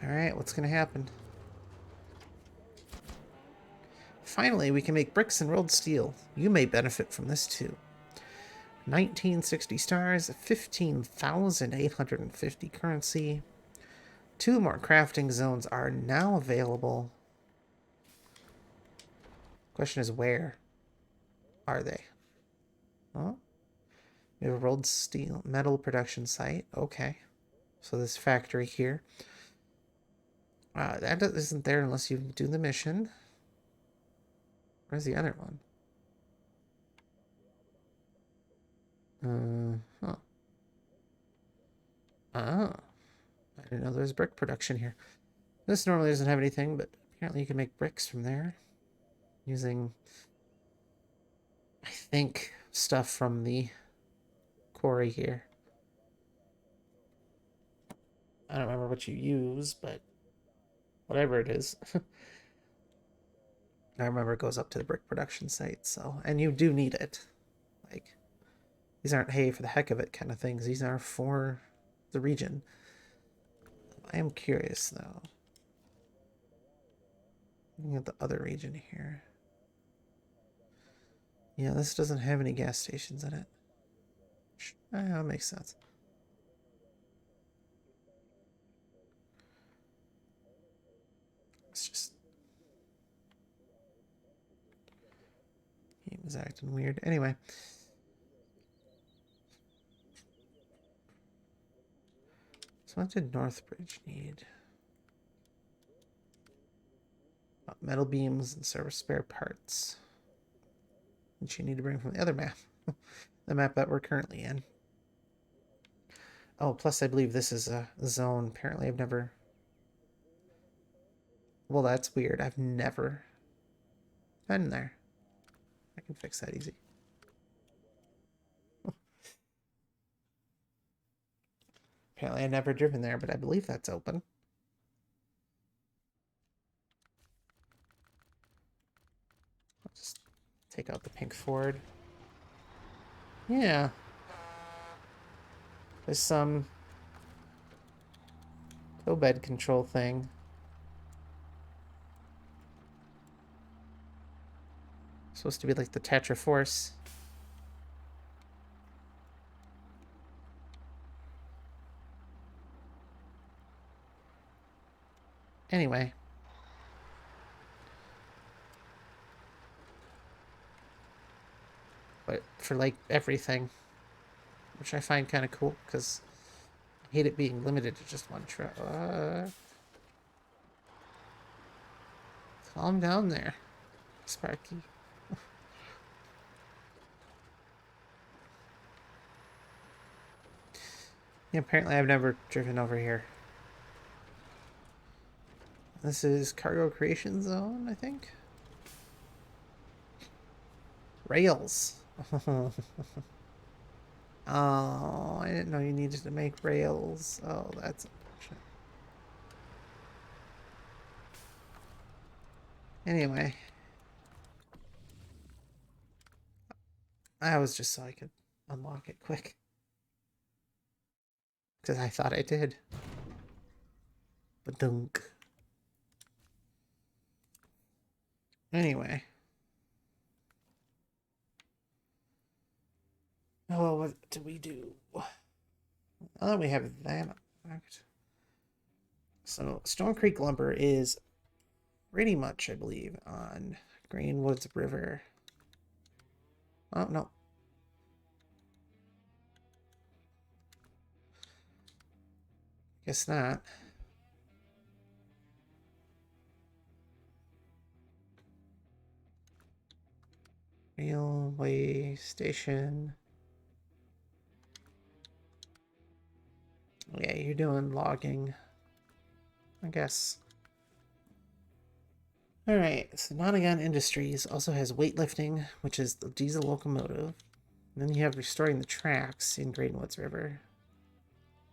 Alright, what's gonna happen? Finally, we can make bricks and rolled steel. You may benefit from this too. 1960 stars, 15,850 currency. 2 more crafting zones are now available. Question is, where are they? Oh, we have a rolled steel metal production site. Okay. So this factory here. That isn't there unless you do the mission. Where's the other one? Huh. Oh. I didn't know there was brick production here. This normally doesn't have anything, but apparently you can make bricks from there. Using, I think, stuff from the quarry here. I don't remember what you use, but whatever it is. I remember it goes up to the brick production site, so... And you do need it. Like, these aren't hey for the heck of it kind of things. These are for the region. I am curious, though. Looking at the other region here. Yeah, this doesn't have any gas stations in it. That makes sense. It's just... He was acting weird. Anyway. So what did Northbridge need? Oh, metal beams and service spare parts. Which you need to bring from the other map. The map that we're currently in. Oh, plus I believe this is a zone. Apparently I've never... Well, that's weird. I've never been there. I can fix that easy. Apparently I've never driven there, but I believe that's open. I'll just take out the pink Ford. Yeah. There's some tow bed control thing. Supposed to be like the Tetra Force. Anyway. But for like everything. Which I find kind of cool because I hate it being limited to just one truck. Calm down there, Sparky. Yeah, apparently I've never driven over here. This is Cargo Creation Zone, I think. Rails. Oh, I didn't know you needed to make rails. Oh, that's unfortunate. Anyway. That was just so I could unlock it quick. Because I thought I did. Ba-dunk. Anyway. Oh, what do we do? Oh, we have that. So, Stone Creek Lumber is pretty much, I believe, on Greenwoods River. Oh, no. Guess not. Railway station. Yeah, you're doing logging. I guess. Alright, so Nottingham Industries also has weightlifting, which is the diesel locomotive. And then you have restoring the tracks in Great Woods River.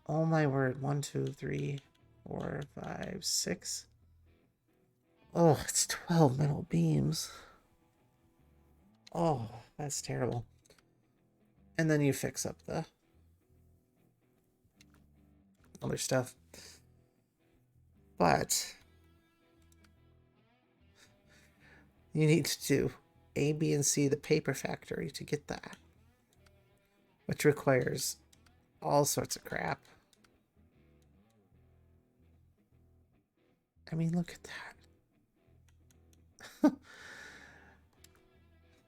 Oh my word. 1, 2, 3, 4, 5, 6. Oh, it's 12 metal beams. Oh, that's terrible. And then you fix up the other stuff. But you need to do A, B, and C, the paper factory, to get that. Which requires all sorts of crap. I mean, look at that.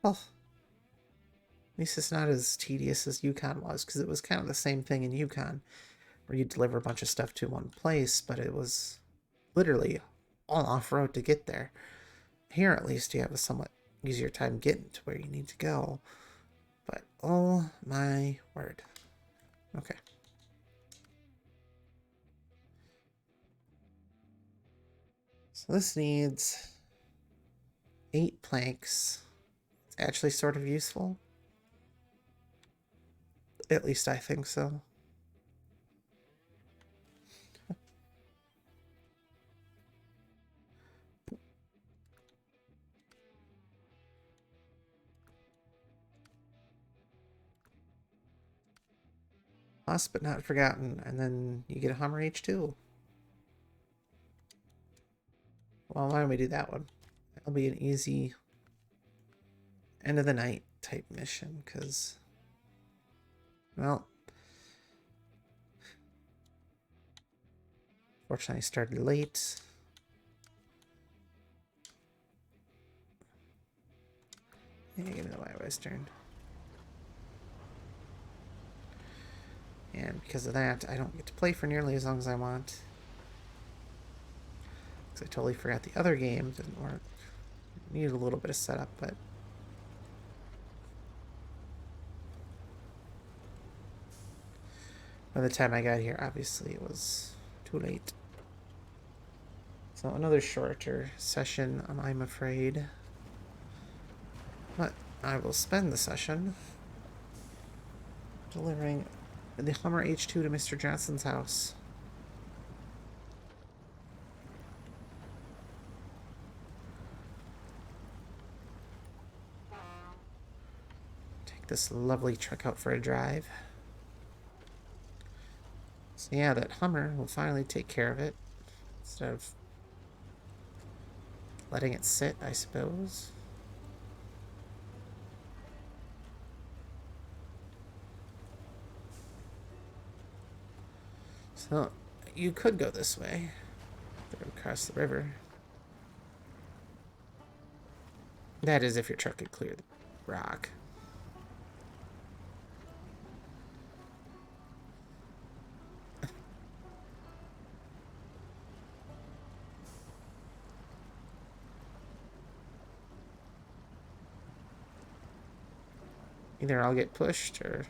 Well, at least it's not as tedious as Yukon was, because it was kind of the same thing in Yukon, where you deliver a bunch of stuff to one place, but it was literally all off-road to get there. Here, at least, you have a somewhat easier time getting to where you need to go. But, oh my word. Okay. So this needs 8 planks. It's actually sort of useful. At least I think so. Last but not forgotten, and then you get a Hummer H2. Well, why don't we do that one? That'll be an easy end of the night type mission, because, well, fortunately I started late. Yeah, give me the White Western. And because of that, I don't get to play for nearly as long as I want. Because I totally forgot the other game didn't work. Needed a little bit of setup, but by the time I got here, obviously it was too late. So another shorter session, I'm afraid. But I will spend the session delivering the Hummer H2 to Mr. Johnson's house. Take this lovely truck out for a drive. So yeah, that Hummer will finally take care of it, instead of letting it sit, I suppose. So you could go this way, across the river. That is if your truck could clear the rock. Either I'll get pushed or...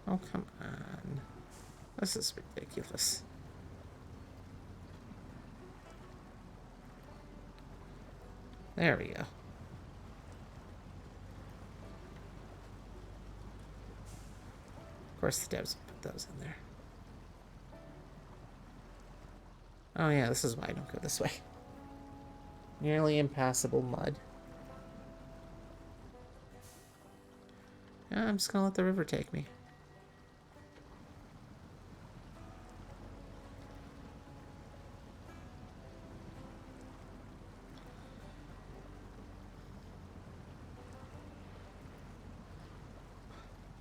Oh, come on. This is ridiculous. There we go. Of course the devs put those in there. Oh yeah, this is why I don't go this way. Nearly impassable mud. Yeah, I'm just gonna let the river take me.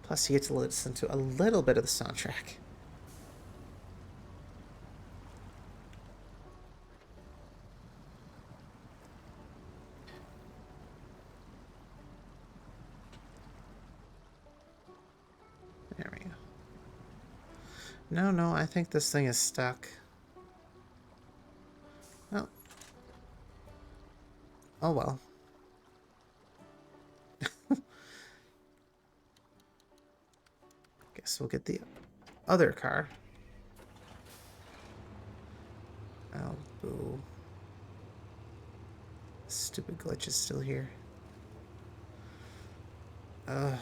Plus, you get to listen to a little bit of the soundtrack. There we go. No, I think this thing is stuck. Oh. Oh well. Guess we'll get the other car. Oh, boo. Stupid glitch is still here. Ugh.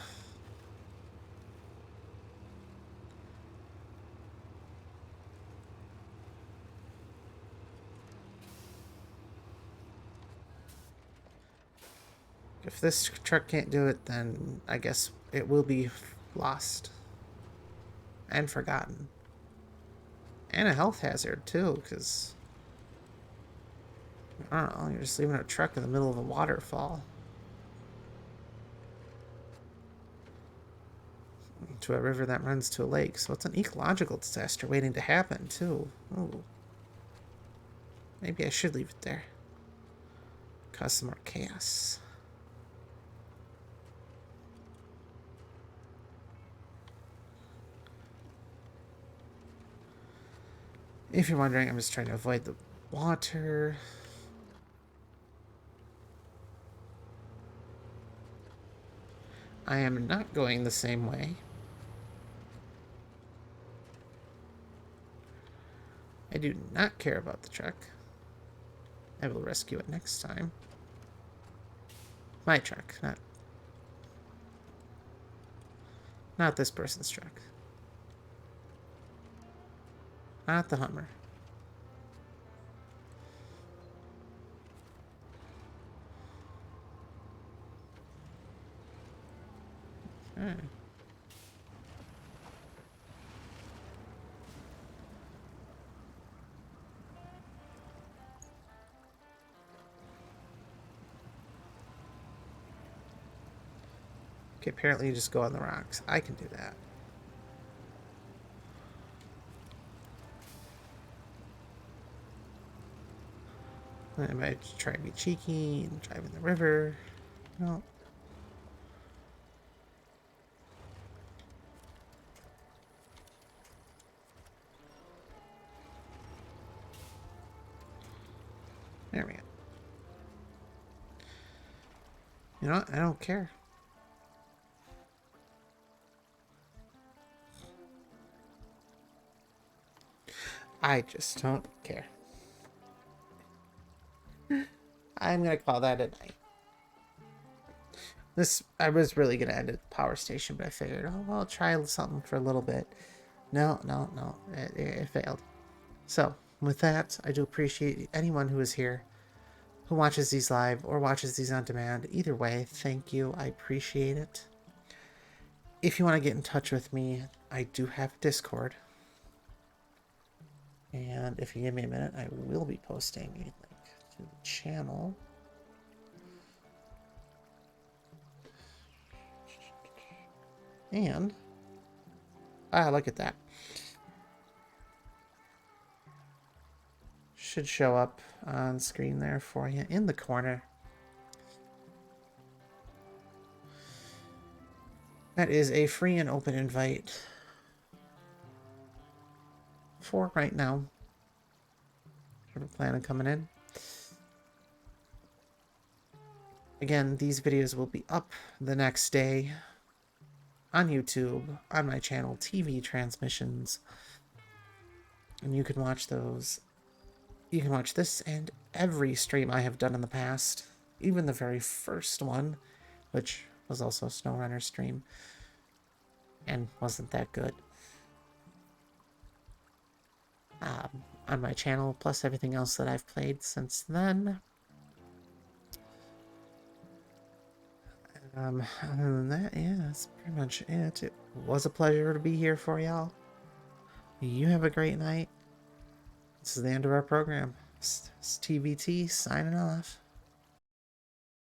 If this truck can't do it, then I guess it will be lost. And forgotten. And a health hazard, too, because... I don't know, you're just leaving a truck in the middle of a waterfall. To a river that runs to a lake. So it's an ecological disaster waiting to happen, too. Ooh. Maybe I should leave it there. Cause some more chaos. If you're wondering, I'm just trying to avoid the water. I am not going the same way. I do not care about the truck. I will rescue it next time. My truck, not this person's truck. Not the Hummer. Okay. Okay, apparently you just go on the rocks. I can do that. I might try to be cheeky and drive in the river. No. There we go. You know what? I don't care. I just don't care. I'm gonna call that a night. I was really gonna end at the power station, but I figured, oh, well, I'll try something for a little bit. No. It failed. So, with that, I do appreciate anyone who is here, who watches these live or watches these on demand. Either way, thank you. I appreciate it. If you want to get in touch with me, I do have Discord. And if you give me a minute, I will be posting a link to the channel. And, look at that. Should show up on screen there for you in the corner. That is a free and open invite for right now. We're planning on coming in. Again, these videos will be up the next day on YouTube, on my channel, TV Transmissions. And you can watch those. You can watch this and every stream I have done in the past. Even the very first one, which was also a SnowRunner stream. And wasn't that good. On my channel, plus everything else that I've played since then. Other than that, yeah, that's pretty much it. It was a pleasure to be here for y'all. You have a great night. This is the end of our program. It's TVT signing off.